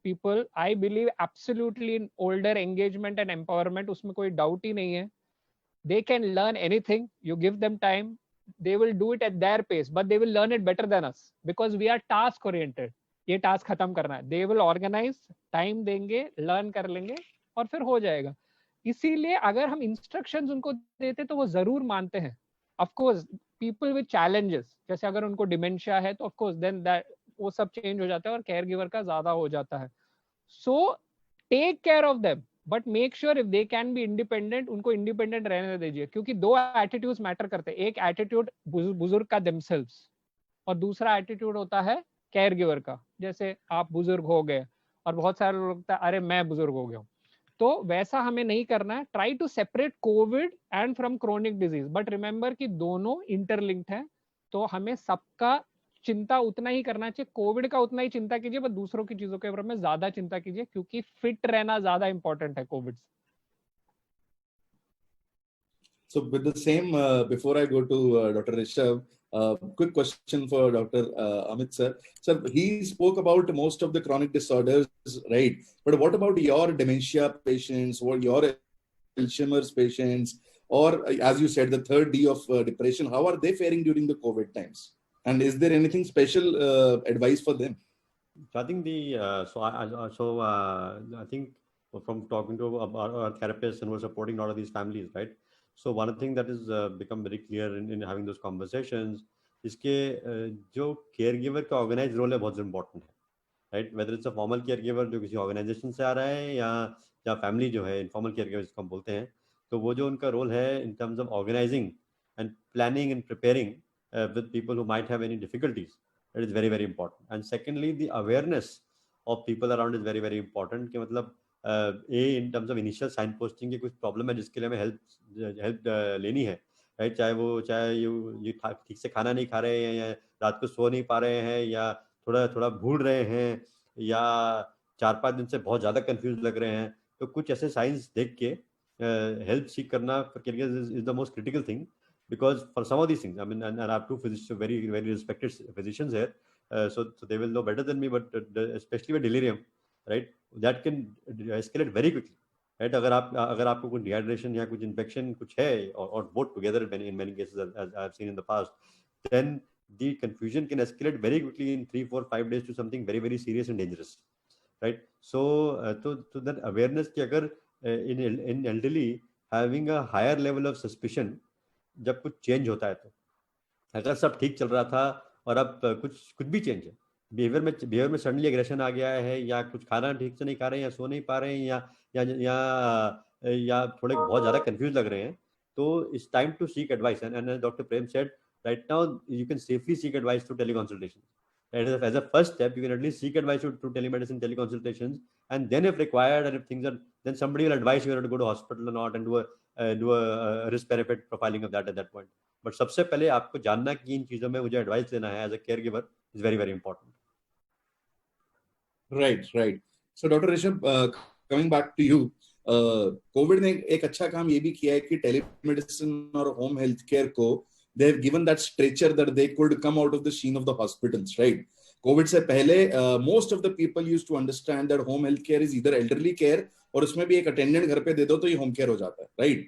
B: people. I believe absolutely in older engagement and empowerment, उसमें कोई डाउट ही नहीं है। They can learn anything, you give them time, they will do it at their pace, but they will learn it better than us because we are task oriented. ये task खत्म करना है, they will organize, time देंगे, learn कर लेंगे और फिर हो जाएगा। इसीलिए अगर हम इंस्ट्रक्शंस उनको देते तो वो जरूर मानते हैं। Of course people with challenges, जैसे अगर उनको डिमेंशिया है तो ऑफ कोर्स देन दैट वो सब चेंज हो जाता है और केयर गिवर का ज्यादा हो जाता है। So take care of them, but make sure if they can be independent, उनको इंडिपेंडेंट रहने दीजिए। क्योंकि दो एटीट्यूड्स मैटर करते हैं, एक एटीट्यूड बुजुर्ग का देमसेल्व्स और दूसरा एटीट्यूड होता है केयर गिवर का। जैसे आप बुजुर्ग हो गए और बहुत सारे लोग लगता है अरे मैं बुजुर्ग हो गया हूँ, तो वैसा हमें नहीं करना है। Try to separate COVID and from chronic disease, but remember कि दोनों इंटरलिंक्ड हैं। तो हमें सबका चिंता उतना ही करना चाहिए, कोविड का उतना ही चिंता कीजिए, पर दूसरों की चीजों के बारे में ज्यादा चिंता कीजिए, क्योंकि फिट रहना ज्यादा इंपॉर्टेंट है कोविड से।
A: So with the same, before I go to Dr. Rishabh, quick question for Dr. Amit sir. Sir, he spoke about most of the chronic disorders, right? But what about your dementia patients, or your Alzheimer's patients, or as you said, the third D of depression? How are they faring during the COVID times? And is there anything special advice for them?
D: So I think I think from talking to our therapists and who are supporting a lot of these families, right? So one thing that is become very clear in having those conversations, इसके जो caregiver का organized role है बहुत important है, right? Whether it's a formal caregiver जो किसी organization से आ रहा है या family जो है informal caregiver जिसको हम बोलते हैं, तो वो जो उनका role है in terms of organizing and planning and preparing with people who might have any difficulties, that is very very important. And secondly, the awareness of people around is very very important कि मतलब in terms of initial signposting की कुछ problem है जिसके लिए हमें help लेनी है, right? चाहे ये ठीक से खाना नहीं खा रहे हैं, या रात को सो नहीं पा रहे हैं, या थोड़ा भूल रहे हैं, या 4-5 दिन से बहुत ज़्यादा कंफ्यूज लग रहे हैं, तो कुछ ऐसे साइंस देख के हेल्प सीख करना for caregivers is the most critical thing. Because for some of these things, I mean, and I have two physicians, very very respected physicians here, so they will know better than me, but especially with delirium, right, that can escalate very quickly, right? अगर आपको कुछ dehydration या कुछ infection कुछ है, or both together in many cases, as I have seen in the past, then the confusion can escalate very quickly in 3, 4, 5 days to something very very serious and dangerous, right? So to that awareness कि अगर in elderly having a higher level of suspicion, जब कुछ change होता है, तो अगर सब ठीक चल रहा था और अब कुछ भी चेंज है, बिहेवियर में सडनली एग्रेशन आ गया है, या कुछ खाना ठीक से नहीं खा रहे हैं, या सो नहीं पा रहे हैं, या थोड़े बहुत ज्यादा कंफ्यूज लग रहे हैं, तो it's time to seek advice. And doctor Prem said, right now you can safely seek advice through teleconsultation. As a first step, you can at least seek advice through telemedicine, teleconsultations, and then if required, and if things are, then somebody will advise you whether to go to hospital or not, and do a risk benefit profiling of that at that point. But सबसे पहले आपको जानना कि इन चीजों में मुझे advice लेना है as a caregiver is very very important.
A: Right. So Dr. Rishabh, coming back to you, COVID ने एक अच्छा काम ये भी किया है कि टेलीमेडिसिन और होम हेल्थ केयर को they have given that stretcher that they could come out of the sheen of the hospitals, right? COVID से पहले most of the people used to understand that home health care is either elderly care, और उसमें भी एक attendant घर पे दे दो तो ये होम केयर हो जाता है, right?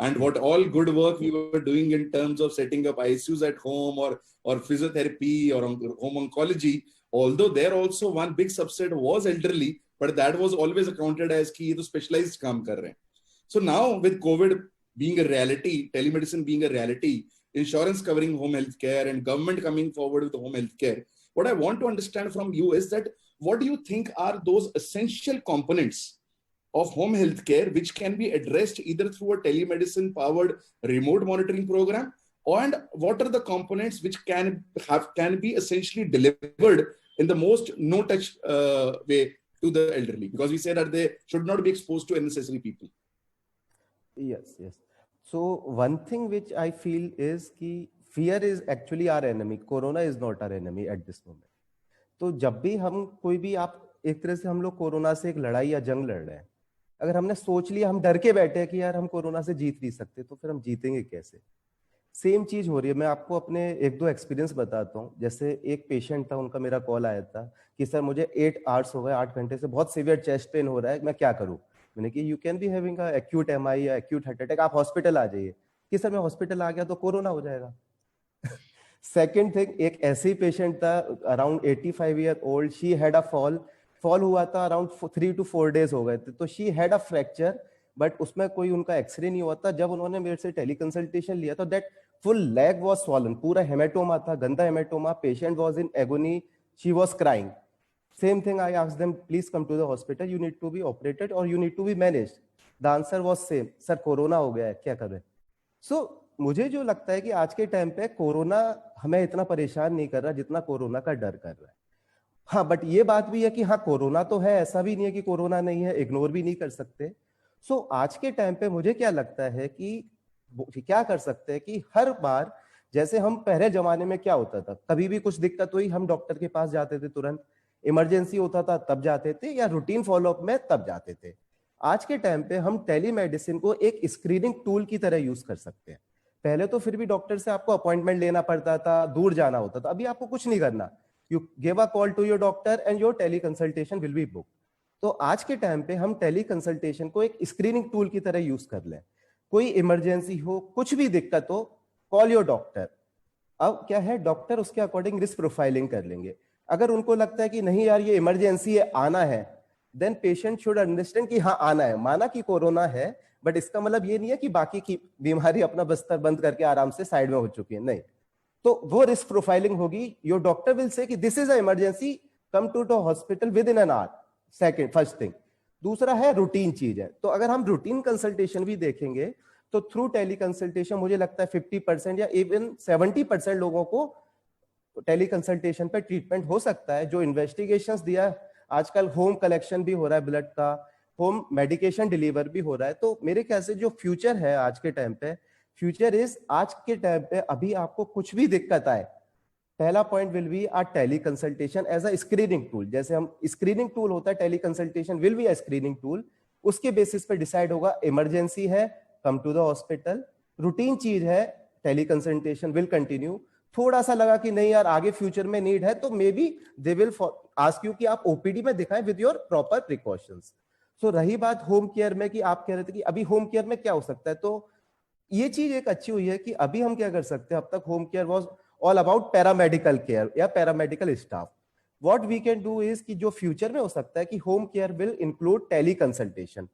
A: And what all good work we were doing in terms of setting up ICUs at home, or physiotherapy, or home oncology, although there also one big subset was elderly, but that was always accounted as कि ये तो specialized काम कर रहे हैं. So now with COVID being a reality, telemedicine being a reality, insurance covering home health care, and government coming forward with home health care, what I want to understand from you is that what do you think are those essential components of home health care which can be addressed either through a telemedicine powered remote monitoring program, and what are the components which can be essentially delivered in the most no touch way to the elderly, because we say that they should not be exposed to unnecessary people.
C: Yes. So one thing which I feel is कि fear is actually our enemy. Corona is not our enemy at this moment. तो जब भी हम कोई भी, आप एक तरह से हम लोग कोरोना से एक लड़ाई या जंग लड़ रहे हैं, अगर हमने सोच लिया, हम डर के बैठे हैं कि यार हम कोरोना से जीत नहीं सकते, तो फिर हम जीतेंगे कैसे? सेम चीज हो रही है. मैं आपको अपने 1-2 एक्सपीरियंस बताता हूँ. जैसे एक पेशेंट था, उनका मेरा कॉल आया था कि सर मुझे 8 आवर्स हो गए, 8 घंटे से बहुत सीवियर चेस्ट पेन हो रहा है, मैं क्या करूँ? मैंने कि you can be having a acute MI या एक्यूट हार्ट अटैक, आप हॉस्पिटल आ जाइए. कि सर मैं हॉस्पिटल आ गया तो कोरोना हो जाएगा. सेकेंड थिंग, एक ऐसे ही पेशेंट था, around 85 year old, she had a fall हुआ था, अराउंड 3 to 4 days हो गए थे, तो she had a fracture, but उसमें कोई उनका एक्सरे नहीं हुआ था. जब उन्होंने मेरे से टेलीकंसल्टेशन लिया तो that full leg was swollen, पूरा हेमेटोमा था, गंदा haematoma. Patient was in agony, she was crying. Same thing, I asked them, please come to the hospital, you need to be operated or you need to be managed. The answer was same, sir corona हो गया है, क्या कर रहे हैं? So मुझे जो लगता है कि आज के टाइम पे कोरोना हमें इतना परेशान नहीं कर रहा जितना कोरोना का डर कर रहा है. हाँ, बट ये बात भी है कि हाँ कोरोना तो है, ऐसा भी नहीं है कि कोरोना नहीं है, इग्नोर भी नहीं कर सकते. सो आज के टाइम पे मुझे क्या लगता है कि क्या कर सकते हैं कि हर बार, जैसे हम पहले जमाने में क्या होता था, कभी भी कुछ दिक्कत हुई हम डॉक्टर के पास जाते थे, तुरंत इमरजेंसी होता था तब जाते थे, या रूटीन फॉलोअप में तब जाते थे. आज के टाइम पे हम टेलीमेडिसिन को एक स्क्रीनिंग टूल की तरह यूज कर सकते हैं। पहले तो फिर भी डॉक्टर से आपको अपॉइंटमेंट लेना पड़ता था, दूर जाना होता था, अभी आपको कुछ नहीं करना, you give a call to your doctor and your teleconsultation will be book. तो आज के टाइम पे हम टेली कंसल्टेशन को एक स्क्रीनिंग टूल की तरह यूज कर लें। कोई इमरजेंसी हो, कुछ भी दिक्कत हो, कॉल योर डॉक्टर। अब क्या है, डॉक्टर उसके अकॉर्डिंग रिस्क प्रोफाइलिंग कर लेंगे। अगर उनको लगता है कि नहीं यार ये इमरजेंसी है, आना है, देन पेशेंट शुड अंडरस्टैंड कि हाँ आना है। माना कि कोरोना है, बट इसका मतलब ये नहीं है कि बाकी की बीमारी अपना बिस्तर बंद करके आराम से साइड में हो चुकी है, नहीं। तो वो रिस्क प्रोफाइलिंग होगी। योर डॉक्टर विल से कि this is a emergency, come to the hospital within an hour. Second, first thing. दूसरा है रूटीन चीज है। तो अगर हम रूटीन कंसल्टेशन भी देखेंगे तो थ्रू टेली कंसल्टेशन मुझे लगता है 50% या इवन 70% लोगों को टेली कंसल्टेशन पे ट्रीटमेंट हो सकता है। जो इन्वेस्टिगेशंस दिया, आजकल होम कलेक्शन भी हो रहा है ब्लड का, होम मेडिकेशन डिलीवर भी हो रहा है। तो मेरे ख्याल से जो फ्यूचर है आज के टाइम पे, फ्यूचर इज, आज के टाइम पे अभी आपको कुछ भी दिक्कत आए, पहला point will be a teleconsultation as a screening tool. जैसे हम स्क्रीनिंग टूल होता है, teleconsultation will be a screening tool. उसके बेसिस पे डिसाइड होगा इमरजेंसी है, come to the hospital. Routine चीज है, टेली कंसल्टेशन विल कंटिन्यू। थोड़ा सा लगा कि नहीं यार आगे फ्यूचर में नीड है, तो may be they will ask you कि आप ओपीडी में दिखाएं विद योर प्रॉपर प्रिकॉशंस। सो रही बात होम केयर में, कि आप कह रहे थे कि अभी होम केयर में क्या हो सकता है, तो ये चीज एक अच्छी हुई है कि अभी हम क्या कर सकते हैं। अब तक home care was all about paramedical care या paramedical staff. What we can do is कि जो फ्यूचर में हो सकता है कि home care will include teleconsultation.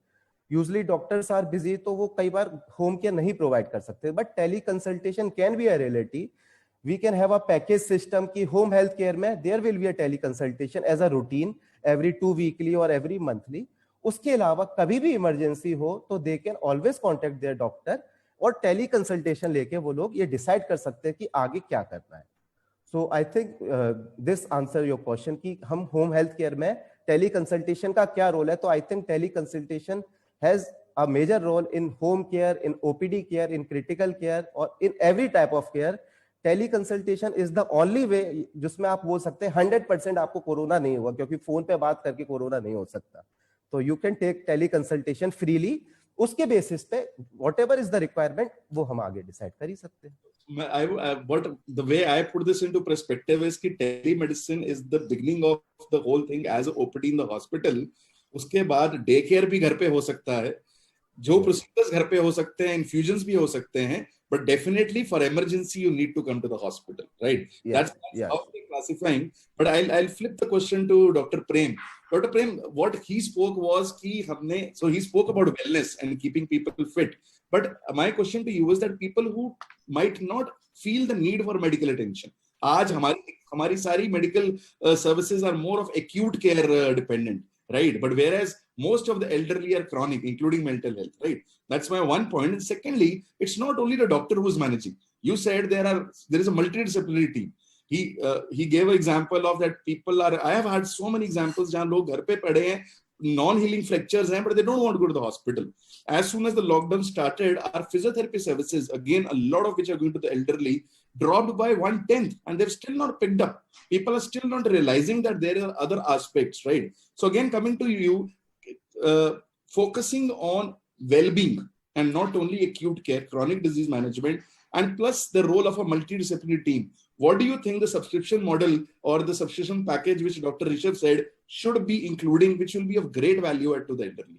C: Usually doctors are busy, तो वो कई बार होम केयर नहीं प्रोवाइड कर सकते, but teleconsultation can be a reality. We can have a package system की होम हेल्थ केयर में there will be a tele consultation as a routine every 2 weekly और एवरी मंथली। उसके अलावा कभी भी इमरजेंसी हो तो they can always contact their doctor, और टेली कंसल्टेशन लेके वो लोग ये डिसाइड कर सकते हैं कि आगे क्या करना है। So I think this answer your question कि हम होम हेल्थ केयर में टेली कंसल्टेशन का क्या रोल है। तो I think teleconsultation has a major role in home care, in OPD care, in critical care और in every type of care. Teleconsultation is the only way जिसमें आप बोल सकते हैं 100% आपको कोरोना नहीं हुआ, क्योंकि फोन पे बात करके कोरोना नहीं हो सकता। तो you can take teleconsultation freely. उसके बेसिस पे whatever is the requirement वो हम आगे डिसाइड कर ही सकते हैं।
A: But the way I put this into perspective is कि telemedicine is the beginning of the whole thing as a OPD in the hospital. उसके बाद डे केयर भी घर पे हो सकता है, जो प्रोसीजर्स घर पे हो सकते हैं, इन्फ्यूजन्स भी हो सकते हैं, but definitely for emergency you need to come to the hospital, right? That's how we're classifying. But I'll flip the question to Dr. Prem. Dr. Prem, what he spoke was कि हमने, so he spoke about wellness and keeping people fit. But my question to you is that people who might not feel the need for medical attention, आज हमारी सारी medical services are more of acute care dependent, right? But whereas most of the elderly are chronic, including mental health, right? That's my one point. And secondly, it's not only the doctor who's managing. You said there is a multidisciplinary team. He gave an example of that people are, I have had so many examples जहाँ लोग घर पे पड़े हैं, non-healing fractures हैं, but they don't want to go to the hospital. As soon as the lockdown started, our physiotherapy services, again, a lot of which are going to the elderly, dropped by 1/10, and they've still not picked up. People are still not realizing that there are other aspects, right? So again, coming to you, focusing on well-being and not only acute care, chronic disease management, and plus the role of a multidisciplinary team. What do you think the subscription model or the subscription package which Dr. Rishabh said should be including, which will be of great value to the elderly?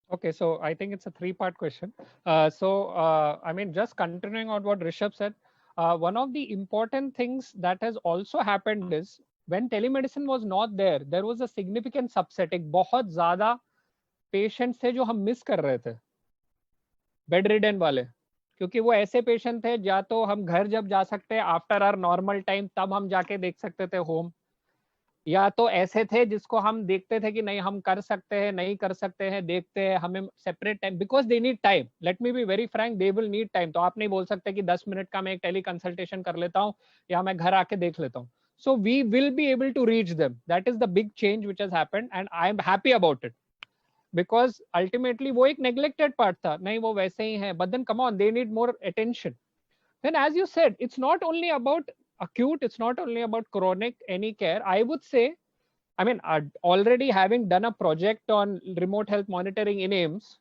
B: Okay, so I think it's a 3-part question. I mean, just continuing on what Rishabh said, one of the important things that has also happened is when telemedicine was not there, there was a significant subset, एक बहुत ज़्यादा patients थे जो हम miss कर रहे थे, bed ridden वाले, क्योंकि वो ऐसे पेशेंट थे या तो हम घर जब जा सकते हैं आफ्टर आवर नॉर्मल टाइम तब हम जाके देख सकते थे होम, या तो ऐसे थे जिसको हम देखते थे कि नहीं हम कर सकते हैं, नहीं कर सकते हैं, देखते हैं, हमें separate time, because they need time. Let me be very Frank, they will need time. तो आप नहीं बोल सकते कि 10 मिनट का मैं एक टेली कंसल्टेशन कर लेता हूँ या मैं घर आके देख लेता हूँ। So we will be able to reach them. That is the big change which has happened and I am happy about it, because ultimately वो एक नेग्लेक्टेड पार्ट था, नहीं वो वैसे ही है, but then come on, they need more attention. Then as you said, it's not only about acute, it's not only about chronic any care. I would say I mean, already having done a project on remote health monitoring in AIIMS,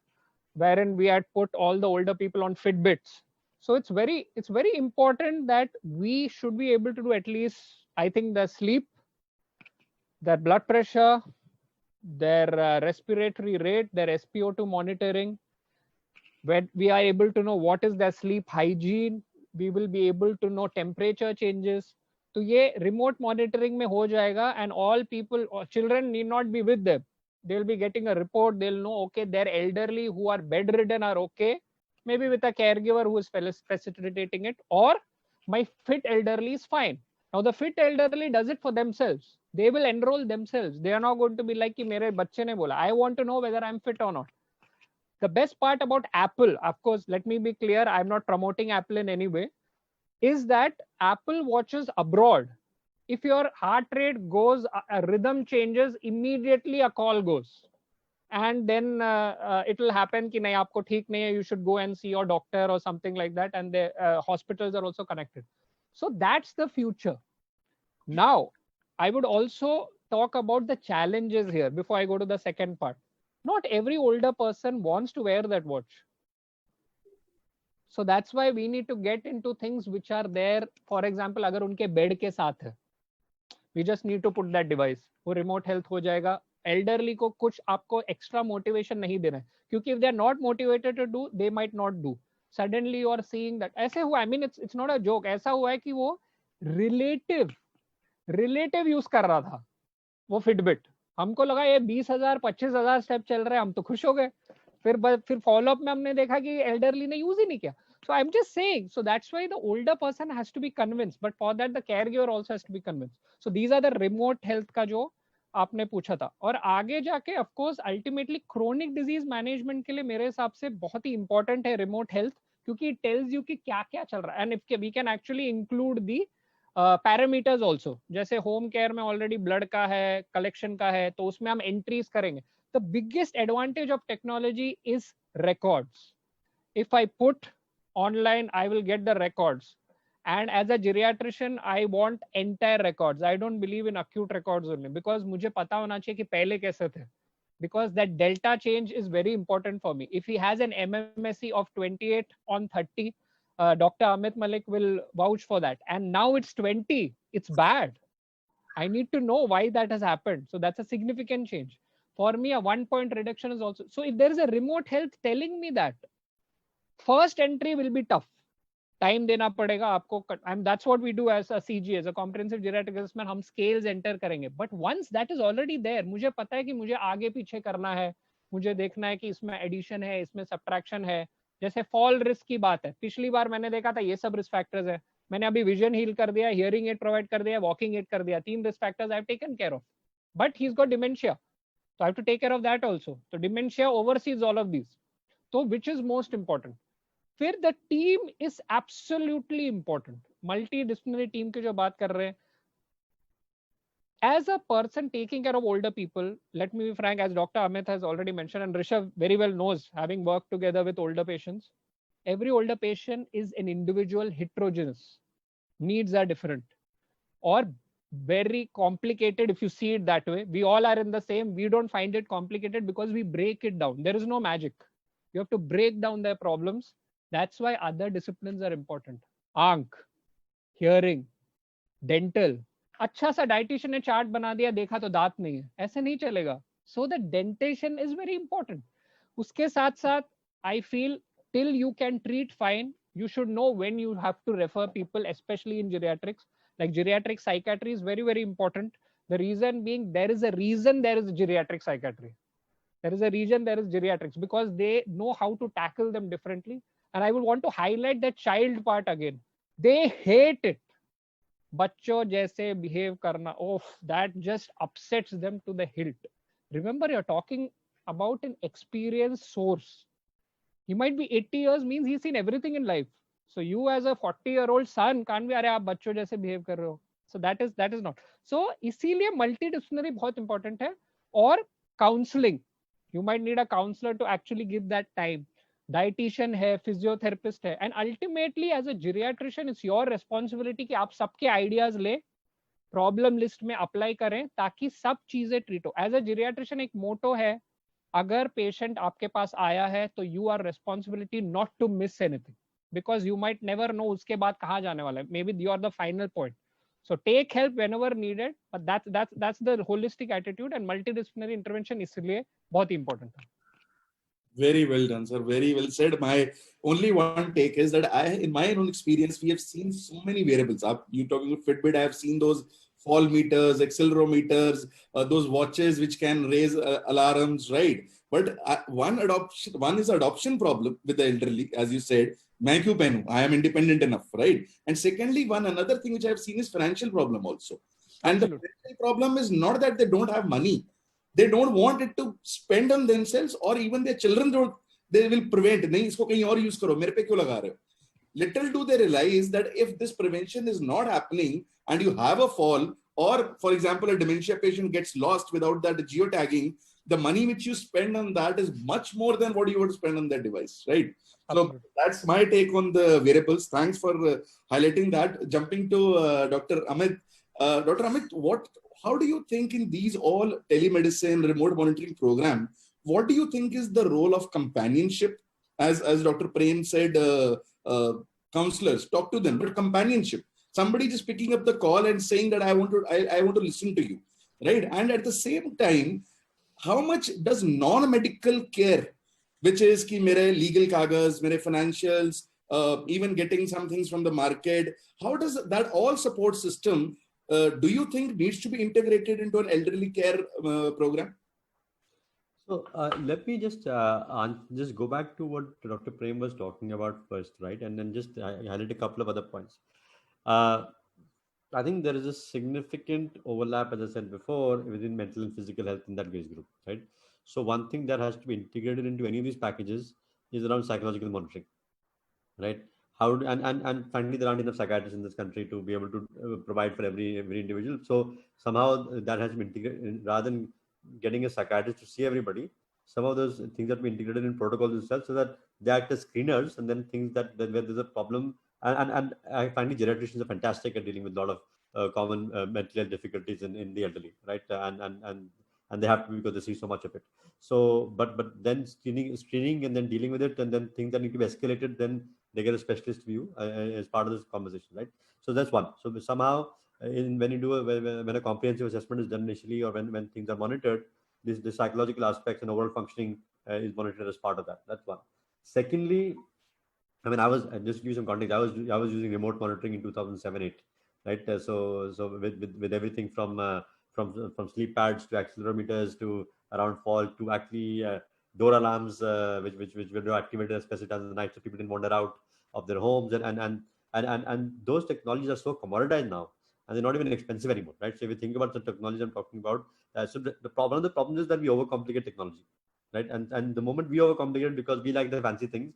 B: wherein we had put all the older people on Fitbits. So it's very important that we should be able to do at least, I think, their sleep, their blood pressure, their respiratory rate, their SpO2 monitoring. When we are able to know what is their sleep hygiene, we will be able to know temperature changes. तो ये remote monitoring में हो जाएगा, and all people, children need not be with them. They'll be getting a report. They'll know, okay, their elderly who are bedridden are okay, maybe with a caregiver who is facilitating it, or my fit elderly is fine. Now the fit elderly does it for themselves. They will enroll themselves. They are not going to be like कि मेरे बच्चे ने बोला. I want to know whether I'm fit or not. The best part about Apple, of course, let me be clear, I'm not promoting Apple in any way, is that Apple watches abroad. If your heart rate goes, a rhythm changes, immediately a call goes. And then it will happen कि नहीं आपको ठीक नहीं है, you should go and see your doctor or something like that. And the hospitals are also connected. So that's the future. Now, I would also talk about the challenges here before I go to the second part. Not every older person wants to wear that watch. So that's why we need to get into things which are there. For example, अगर उनके bed के साथ है, we just need to put that device. वो remote health हो जाएगा. Elderly को कुछ आपको extra motivation नहीं देना है, क्योंकि if they are not motivated to do, they might not do. Suddenly you are seeing that. ऐसे हुआ, I mean it's not a joke. ऐसा हुआ है कि वो relative use कर रहा था वो Fitbit. हमको लगा ये 20,000 25,000 स्टेप चल रहे हैं, हम तो खुश हो गए. फिर फॉलो अप में हमने देखा कि एल्डरली ने यूज ही नहीं किया. So I'm just saying, so that's why the older person has to be convinced, but for that the caregiver also has to be convinced. So these are the remote health का जो आपने पूछा था. और आगे जाके of course ultimately chronic disease management के लिए मेरे हिसाब से बहुत ही important है remote health, क्योंकि it tells you कि क्या क्या चल रहा है, and if we can actually include the parameters also. जैसे होम केयर में ऑलरेडी ब्लड का है, कलेक्शन का है, तो उसमें हम एंट्रीज करेंगे. The biggest advantage of technology is records. If I put online I will get the records, and as a geriatrician I want entire records. I don't believe in acute records only, because मुझे पता होना चाहिए कि पहले कैसे थे, because that delta change is very important for me. If he has an MMSE of 28/30, Dr. Amit Malik will vouch for that. And now it's 20. It's bad. I need to know why that has happened. So that's a significant change. For me, a 1-point reduction is also. So if there is a remote health telling me that, first entry will be tough. Time देना पड़ेगा आपको. And that's what we do as a CG, as a comprehensive geriatric assessment. हम scales enter करेंगे. But once that is already there, मुझे पता है कि मुझे आगे पीछे करना है. मुझे देखना है कि इसमें addition है, इसमें subtraction है. जैसे फॉल रिस्क की बात है, पिछली बार मैंने देखा था ये सब रिस्क फैक्टर्स है. मैंने अभी विजन हील कर दिया, हियरिंग एड प्रोवाइड कर दिया, वॉकिंग एड कर दिया. 3 risk factors I have taken care of. But he is got dementia, so I have to take care of that also. So dementia oversees all of these. So which is most important? फिर the team is absolutely important. Multidisciplinary team की जो बात कर रहे हैं, as a person taking care of older people, let me be frank, as Dr. Amit has already mentioned, and Rishabh very well knows, having worked together with older patients, every older patient is an individual, heterogeneous. Needs are different or very complicated if you see it that way. We all are in the same. We don't find it complicated because we break it down. There is no magic. You have to break down their problems. That's why other disciplines are important. Aank, hearing, dental. अच्छा सा dietitian ने chart बना दिया, देखा तो दांत नहीं है, ऐसे नहीं चलेगा. So the dentition is very important. उसके साथ साथ I feel till you can treat fine, you should know when you have to refer people, especially in geriatrics. Like geriatric psychiatry is very, very important. The reason being, there is a reason there is geriatric psychiatry. There is a reason there is geriatrics, because they know how to tackle them differently. And I would want to highlight that child part again. They hate it. बच्चों जैसे behave करना, oh, that just upsets them to the hilt. Remember, you're talking about an experienced source. He might be 80 years, means he's seen everything in life. So you as a 40-year-old son can't be, अरे आप बच्चों जैसे behave कर रहे हो. So that is not. So इसीलिए multidisciplinary बहुत important है. और counseling, you might need a counselor to actually give that time. Dietitian है, physiotherapist है, and ultimately as a geriatrician it's your responsibility कि आप सबके ideas ले, प्रॉब्लम लिस्ट में अप्लाई करें ताकि सब चीजें ट्रीट हो। एज अ जीरियाट्रिशियन एक मोटो है, अगर पेशेंट आपके पास आया है तो you are responsibility not to miss anything, because you might never know उसके बाद कहाँ जाने वाला है, maybe you are the final point. So take help whenever needed, but that's the holistic attitude, and multidisciplinary intervention इसलिए बहुत important है।
A: Very well done, sir. Very well said. My only one take is that in my own experience, we have seen so many variables. You talking about Fitbit? I have seen those fall meters, accelerometers, those watches which can raise alarms, right? But one is adoption problem with the elderly, as you said. मैं क्यों पहनूं? I am independent enough, right? And secondly, another thing which I have seen is financial problem also. And the financial problem is not that they don't have money. They don't want it to spend on themselves, or even their children don't. They will prevent. नहीं इसको कहीं और use करो, मेरे पे क्यों लगा रहे हो? Little do they realize that if this prevention is not happening and you have a fall, or for example a dementia patient gets lost without that geotagging, the money which you spend on that is much more than what you would spend on that device, right? So that's my take on the variables. Thanks for highlighting that. Jumping to Dr. Amit. Dr. Amit, how do you think in these all telemedicine, remote monitoring program, what do you think is the role of companionship? As Dr. Prem said, counselors, talk to them, but companionship. Somebody just picking up the call and saying that I want to listen to you, right? And at the same time, how much does non-medical care, which is ki mere legal kagas, mere financials, even getting some things from the market, how does that all support system do you think needs to be integrated into an elderly care program?
D: So let me just go back to what Dr. Prem was talking about first, right? And then just highlight a couple of other points. I think there is a significant overlap, as I said before, within mental and physical health in that age group, right? So one thing that has to be integrated into any of these packages is around psychological monitoring, right? And frankly, there aren't enough psychiatrists in this country to be able to provide for every individual. So somehow that has to be integrated, rather than getting a psychiatrist to see everybody. Some of those things that we integrated in protocols itself, so that they act as screeners, and then things that where there's a problem. And I find geriatricians are fantastic at dealing with a lot of common mental health difficulties in the elderly, right? And they have to, because they see so much of it. So, but then screening and then dealing with it, and then things that need to be escalated, then they get a specialist view as part of this conversation, right? So that's one. So somehow, when you do when a comprehensive assessment is done initially, or when things are monitored, the psychological aspects and overall functioning is monitored as part of that. That's one. Secondly, I mean, I was just to give some context. I was using remote monitoring in 2007-8, right? So with everything from sleep pads to accelerometers to around fall to actually door alarms, which were activated at specific times of the night, so people didn't wander out of their homes, and those technologies are so commoditized now, and they're not even expensive anymore, right? So if you think about the technology I'm talking about, so the problem is that we overcomplicate technology, right? And the moment we overcomplicate it because we like the fancy things,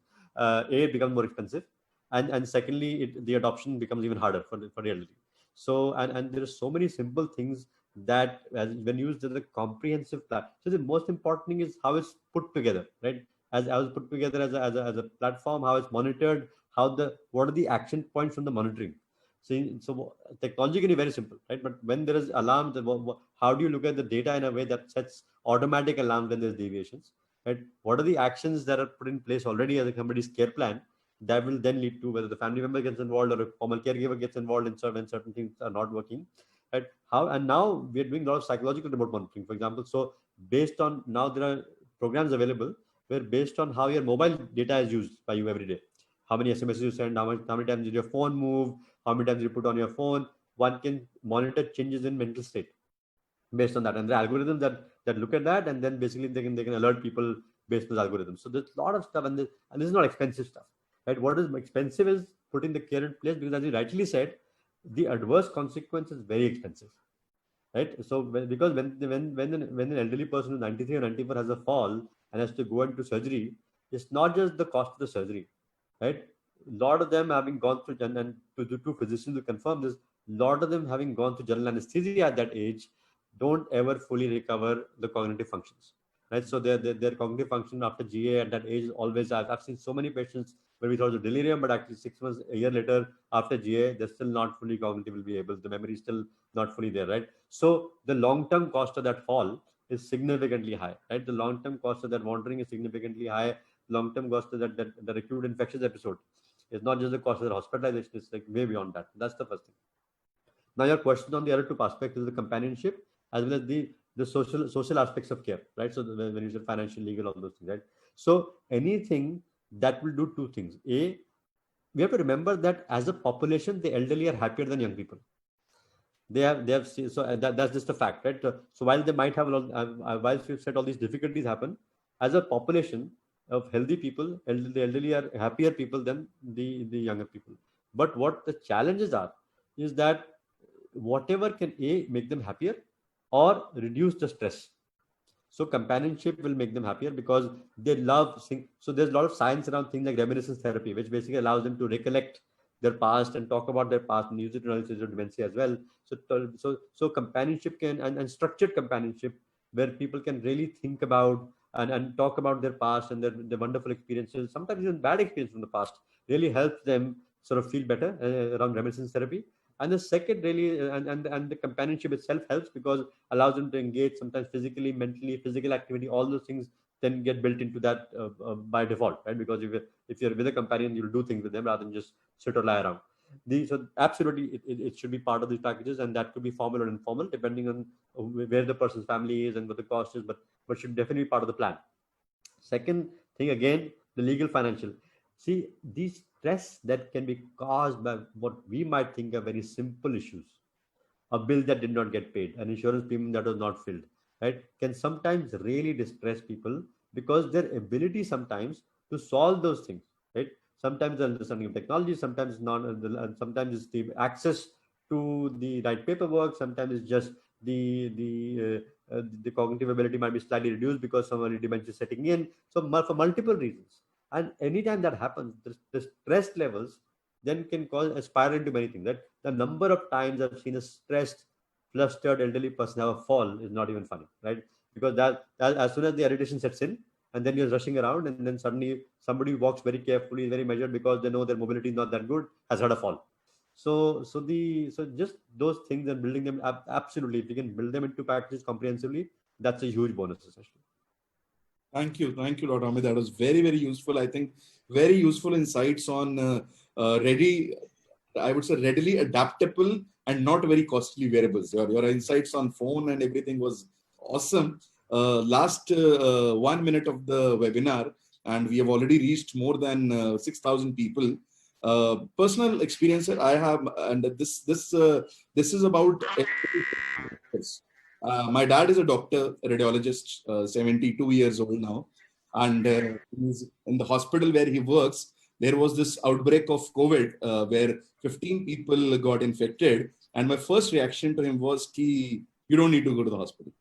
D: it becomes more expensive, and secondly, the adoption becomes even harder for the elderly. So and there are so many simple things that when used as a comprehensive platform. So the most important thing is how it's put together, right? As I was put together as a platform, how it's monitored, what are the action points from the monitoring. So technology can be very simple, right? But when there is alarms, how do you look at the data in a way that sets automatic alarms when there's deviations, right? What are the actions that are put in place already as a somebody's care plan that will then lead to whether the family member gets involved or a formal caregiver gets involved in certain things are not working, right? And now we are doing a lot of psychological remote monitoring, for example. So based on, now there are programs available where based on how your mobile data is used by you every day, how many SMSs you send, how many times did your phone move, how many times you put on your phone, one can monitor changes in mental state based on that. And the algorithms that look at that, and then basically they can alert people based on those algorithms. So there's a lot of stuff, and this is not expensive stuff, right? What is expensive is putting the care in place, because as you rightly said, the adverse consequence is very expensive, right? So because when an elderly person who's 93 or 94 has a fall and has to go into surgery, it's not just the cost of the surgery, right? A lot of them having gone through, and to two physicians to confirm this, a lot of them having gone through general anesthesia at that age don't ever fully recover the cognitive functions, right? So their cognitive function after GA at that age is always, I've seen so many patients where we thought it was delirium, but actually 6 months, a year later, after GA, they're still not fully cognitively able. The memory is still not fully there, right? So the long-term cost of that fall is significantly high, right? The long-term cost of that wandering is significantly high. Long-term cost of that acute infectious episode is not just the cost of the hospitalization, it's like way beyond that. That's the first thing. Now your question on the other two aspects is the companionship as well as the social aspects of care, right? So when you say financial, legal, all those things, right? So anything that will do two things. A, we have to remember that as a population, the elderly are happier than young people. They have so that's just a fact, right? So while they might have while we've said all these difficulties happen, as a population of healthy people, the elderly are happier people than the younger people. But what the challenges are is that whatever can make them happier or reduce the stress. So companionship will make them happier because they love sing. So there's a lot of science around things like reminiscence therapy, which basically allows them to recollect their past and talk about their past and use it in analysis of dementia as well. So companionship can and structured companionship where people can really think about and talk about their past and their wonderful experiences, sometimes even bad experiences from the past, really helps them sort of feel better around reminiscence therapy. And the second really and the companionship itself helps because allows them to engage sometimes physically, mentally, physical activity, all those things then get built into that by default, right? Because if you're with a companion, you'll do things with them rather than just sit or lie around. So absolutely, it should be part of these packages, and that could be formal or informal depending on where the person's family is and what the cost is, but should definitely be part of the plan. Second thing, again, the legal financial. See, these stress that can be caused by what we might think are very simple issues, a bill that did not get paid, an insurance premium that was not filled, right, can sometimes really distress people because their ability sometimes to solve those things, right? Sometimes the understanding of technology, sometimes not, sometimes it's the access to the right paperwork, sometimes it's just the cognitive ability might be slightly reduced because some early dementia is setting in. So for multiple reasons, and anytime that happens, the stress levels then can cause a spiral into many things. That the number of times I've seen a stressed, flustered elderly person have a fall is not even funny, right? Because that as soon as the irritation sets in, and then you're rushing around, and then suddenly somebody walks very carefully, very measured because they know their mobility is not that good, has had a fall. So just those things and building them absolutely, if you can build them into packages comprehensively, that's a huge bonus essentially.
A: Thank you, Dr. Amit. That was very, very useful. I think very useful insights on I would say readily adaptable and not very costly variables. Your insights on phone and everything was awesome. Last 1 minute of the webinar, and we have already reached more than 6,000 people. Personal experience I have, and this is about. My dad is a doctor, a radiologist, 72 years old now, and he's in the hospital where he works. There was this outbreak of COVID where 15 people got infected, and my first reaction to him was, "You don't need to go to the hospital."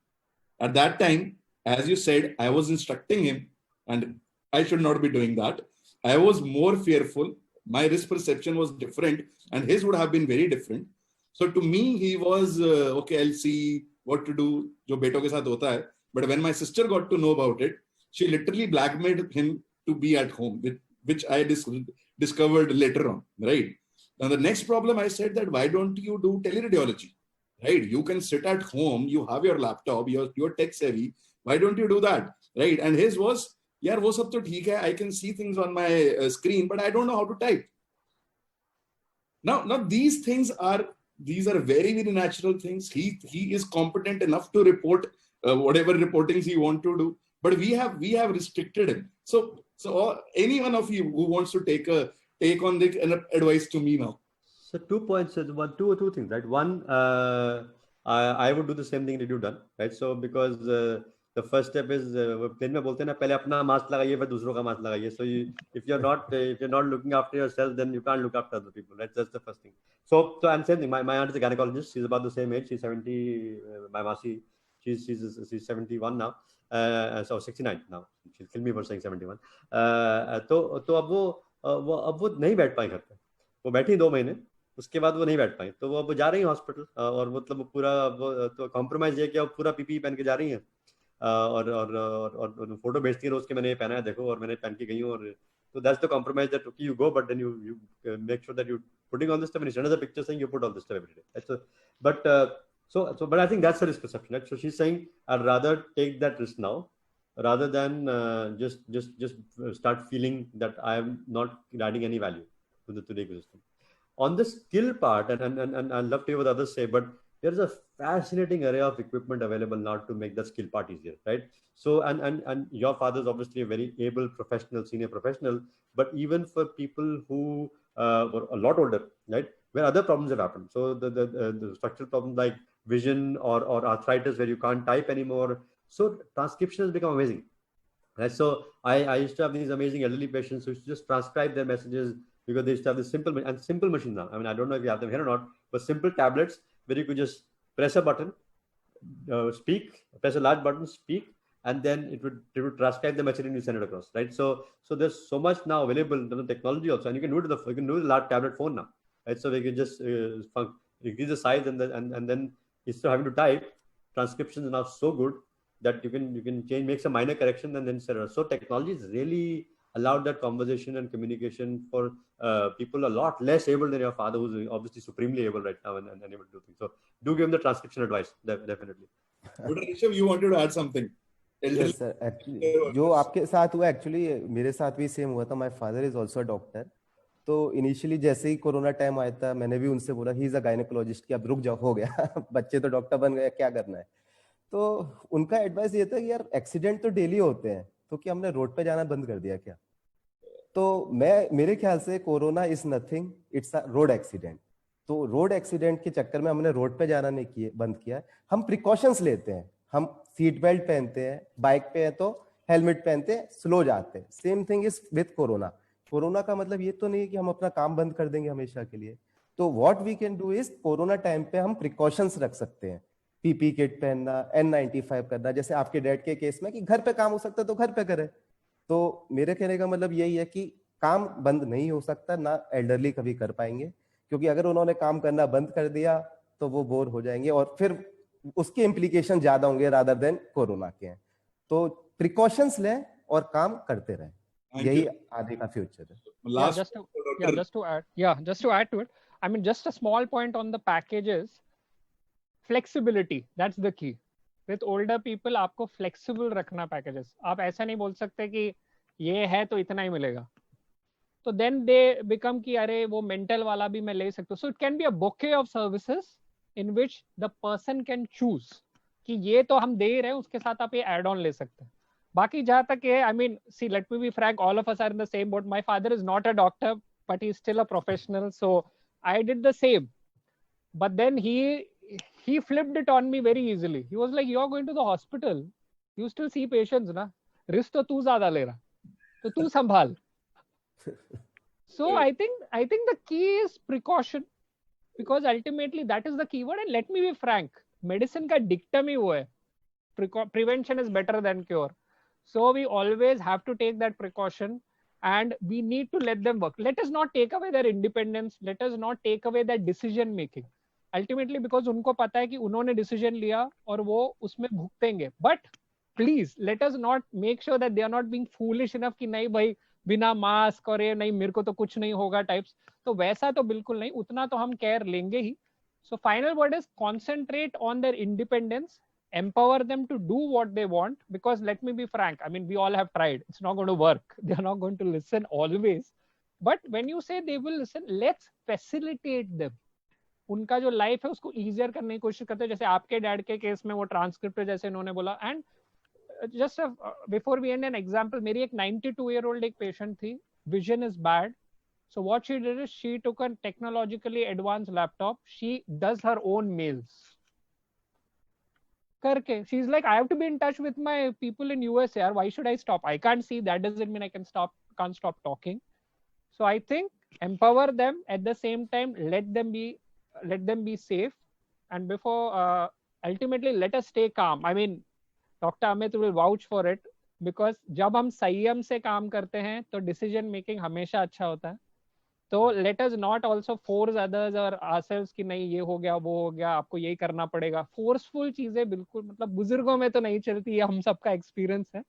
A: At that time, as you said, I was instructing him, and I should not be doing that. I was more fearful. My risk perception was different, and his would have been very different. So to me, he was okay. I'll see what to do. Jo beto ke saath hota hai. But when my sister got to know about it, she literally blackmailed him to be at home, which I discovered later on. Right. Now the next problem, I said that why don't you do teleradiology? Right. You can sit at home. You have your laptop. You're tech savvy. Why don't you do that? Right. And his was, yaar, wo sab to theek hai. I can see things on my screen, but I don't know how to type. Now these things are very, very natural things. He is competent enough to report whatever reportings he want to do, but we have restricted him. So any one of you who wants to take on the advice to me now.
D: So 2 points, two things, right? One, I would do the same thing that you've done, right? So because the first step is दिन में बोलते हैं ना, पहले अपना mask लगाइए फिर दूसरों का मास्क लगाइए. So if you're not looking after yourself, then you can't look after other people, right? That's the first thing. So and same thing. My aunt is a gynecologist. She's about the same age. She's 70. My Masi, she's 71 now. So 69 now. She'll kill me for saying 71. तो अब वो नहीं बैठ पाई घर पे. वो बैठी 2 महीने. उसके बाद वो नहीं बैठ पाई. तो वो अब जा रही है हॉस्पिटल और मतलब पूरा तो कॉम्प्रोमाइज ये किया, पूरा पीपी पहन के जा रही है. और फोटो भेजती है रोज के, मैंने ये पहना है देखो, और मैंने पहन के गई हूँ, और So that's the compromise that okay, you go, but then you make sure that you're putting on this stuff, and you send us a picture saying you put all this stuff every day. Right? So, but I think that's a risk perception. Right? So she's saying I'd rather take that risk now rather than just start feeling that I am not adding any value to the ecosystem. On the skill part, and I'd love to hear what others say, but there's a fascinating array of equipment available now to make the skill part easier, right? So, and your father is obviously a very able professional, senior professional, but even for people who were a lot older, right, where other problems have happened. So the structural problems like vision or arthritis where you can't type anymore. So transcription has become amazing. Right? So I used to have these amazing elderly patients who used to just transcribe their messages because they used to have this simple machines now. I mean, I don't know if you have them here or not, but simple tablets where you could just press a button, speak, press a large button, speak, and then it would transcribe the message and you send it across, right? So there's so much now available in terms of technology also, and you can do it with a large tablet phone now, right? So we can just increase the size and then instead of having to type, transcription is now so good that you can change, make some minor correction and then send it. So technology has really allowed that conversation and communication for people a lot less able than your father, who's obviously supremely able right now and able to do things. So do give him the transcription advice, definitely.
A: Rishabh, you wanted to add something?
C: Yes, sir. Actually, जो आपके साथ हुआ actually मेरे साथ भी same हुआ था. My father is also a doctor. तो इनिशियली जैसे ही कोरोना टाइम आया था, मैंने भी उनसे बोला ही इज अ गायनेकोलॉजिस्ट कि अब रुक जाओ, हो गया बच्चे तो डॉक्टर बन गए, क्या करना है. तो उनका एडवाइस ये था कि यार एक्सीडेंट तो डेली होते हैं, तो क्या हमने रोड पे जाना बंद कर दिया क्या? तो मेरे ख्याल से corona is nothing, it's a road accident. तो रोड एक्सीडेंट के चक्कर में हमने रोड पे जाना नहीं बंद किया. हम प्रिकॉशंस लेते हैं, हम सीट बेल्ट पहनते हैं, बाइक पे है तो हेलमेट पहनते हैं, स्लो जाते हैं. Same thing is with corona. Corona का मतलब ये तो नहीं है कि हम अपना काम बंद कर देंगे हमेशा के लिए. तो what we can do is corona time पे हम प्रिकॉशंस रख सकते हैं. पीपी किट पहनना, N95 करना, जैसे आपके डैड के केस में कि घर पे काम हो सकता है तो घर पे करे. तो मेरे कहने का मतलब यही है कि काम बंद नहीं हो सकता, ना एल्डरली कभी कर पाएंगे, क्योंकि अगर उन्होंने काम करना बंद कर दिया तो वो बोर हो जाएंगे और फिर उसके इम्प्लीकेशन ज्यादा होंगे रादर देन कोरोना के हैं. तो प्रिकॉशंस लें और काम करते रहें, यही आगे का फ्यूचर है.
B: Just to add to it, I mean, just a small point on the packages. Flexibility, that's the key. With older people, आपको flexible रखना packages. आप ऐसा नहीं बोल सकते कि ये है तो इतना ही मिलेगा. तो then they become कि अरे वो mental वाला भी मैं ले सकता हूँ. So it can be a bouquet of services in which the person can choose कि ये तो हम दे ही रहे हैं, उसके साथ आप ये add on ले सकते हैं. बाकी जहाँ तक है, I mean, see, let me be frank, all of us are in the same boat. My father is not a doctor, but he's still a professional. So I did the same. But then he flipped it on me very easily. He was like, you're going to the hospital. You still see patients, na? Risk to tu zyada le raha. So tu sambhal. So I think the key is precaution, because ultimately that is the keyword. And let me be frank, medicine ka dictum hi wo hai. Prevention is better than cure. So we always have to take that precaution and we need to let them work. Let us not take away their independence. Let us not take away their decision making. Ultimately, because उनको पता है कि उन्होंने decision लिया और वो उसमें भुगतेंगे. But please let us not make sure that they are not being foolish enough कि नहीं भाई बिना मास्क और ये नहीं मेरे को तो कुछ नहीं होगा टाइप्स. तो वैसा तो बिल्कुल नहीं, उतना तो हम केयर लेंगे ही. So final word is concentrate on their independence, empower them to do what they want, because let me be frank, I mean, we all have tried, it's not going to work. They are not going to listen always. But when you say they will listen, let's facilitate them. उनका जो life है उसको easier करने की कोशिश करते हैं. जैसे आपके डैड के केस में वो ट्रांसक्रिप्ट जैसे इन्होंने बोला. And just before we end an example, मेरी एक 92-year-old एक पेशेंट थी, vision is bad. So what she did is she took a technologically advanced laptop. She does her own mails. करके she's like, I have to be in touch with my people in US yaar, why should I stop? I can't see, that doesn't mean I can't stop talking. So I think empower them, at the same time let them be safe, and before ultimately let us stay calm. I mean, Dr. Amit will vouch for it, because जब हम संयम से काम करते हैं तो decision making हमेशा अच्छा होता है. तो let us not also force others or ourselves कि नहीं ये हो गया वो हो गया आपको यही करना पड़ेगा. फोर्सफुल चीजें बिल्कुल, मतलब बुजुर्गों में तो नहीं चलती, ये हम सबका एक्सपीरियंस है.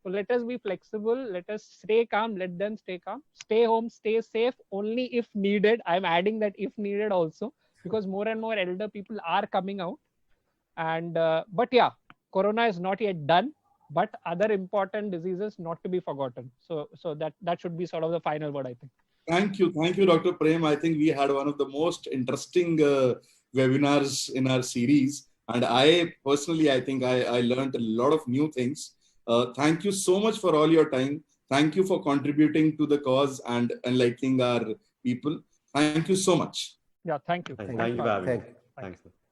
B: So let us be flexible. Let us stay calm. Let them stay calm. Stay home. Stay safe. Only if needed. I'm adding that if needed also, because more and more elder people are coming out. And but yeah, Corona is not yet done. But other important diseases not to be forgotten. So that should be sort of the final word, I think.
A: Thank you, Dr. Prem. I think we had one of the most interesting webinars in our series, and I personally, I think I learned a lot of new things. Thank you so much for all your time. Thank you for contributing to the cause and enlightening our people. Thank you so much.
B: Yeah, thank you.
D: Thank you for having me.
C: Thank you.
D: Thanks.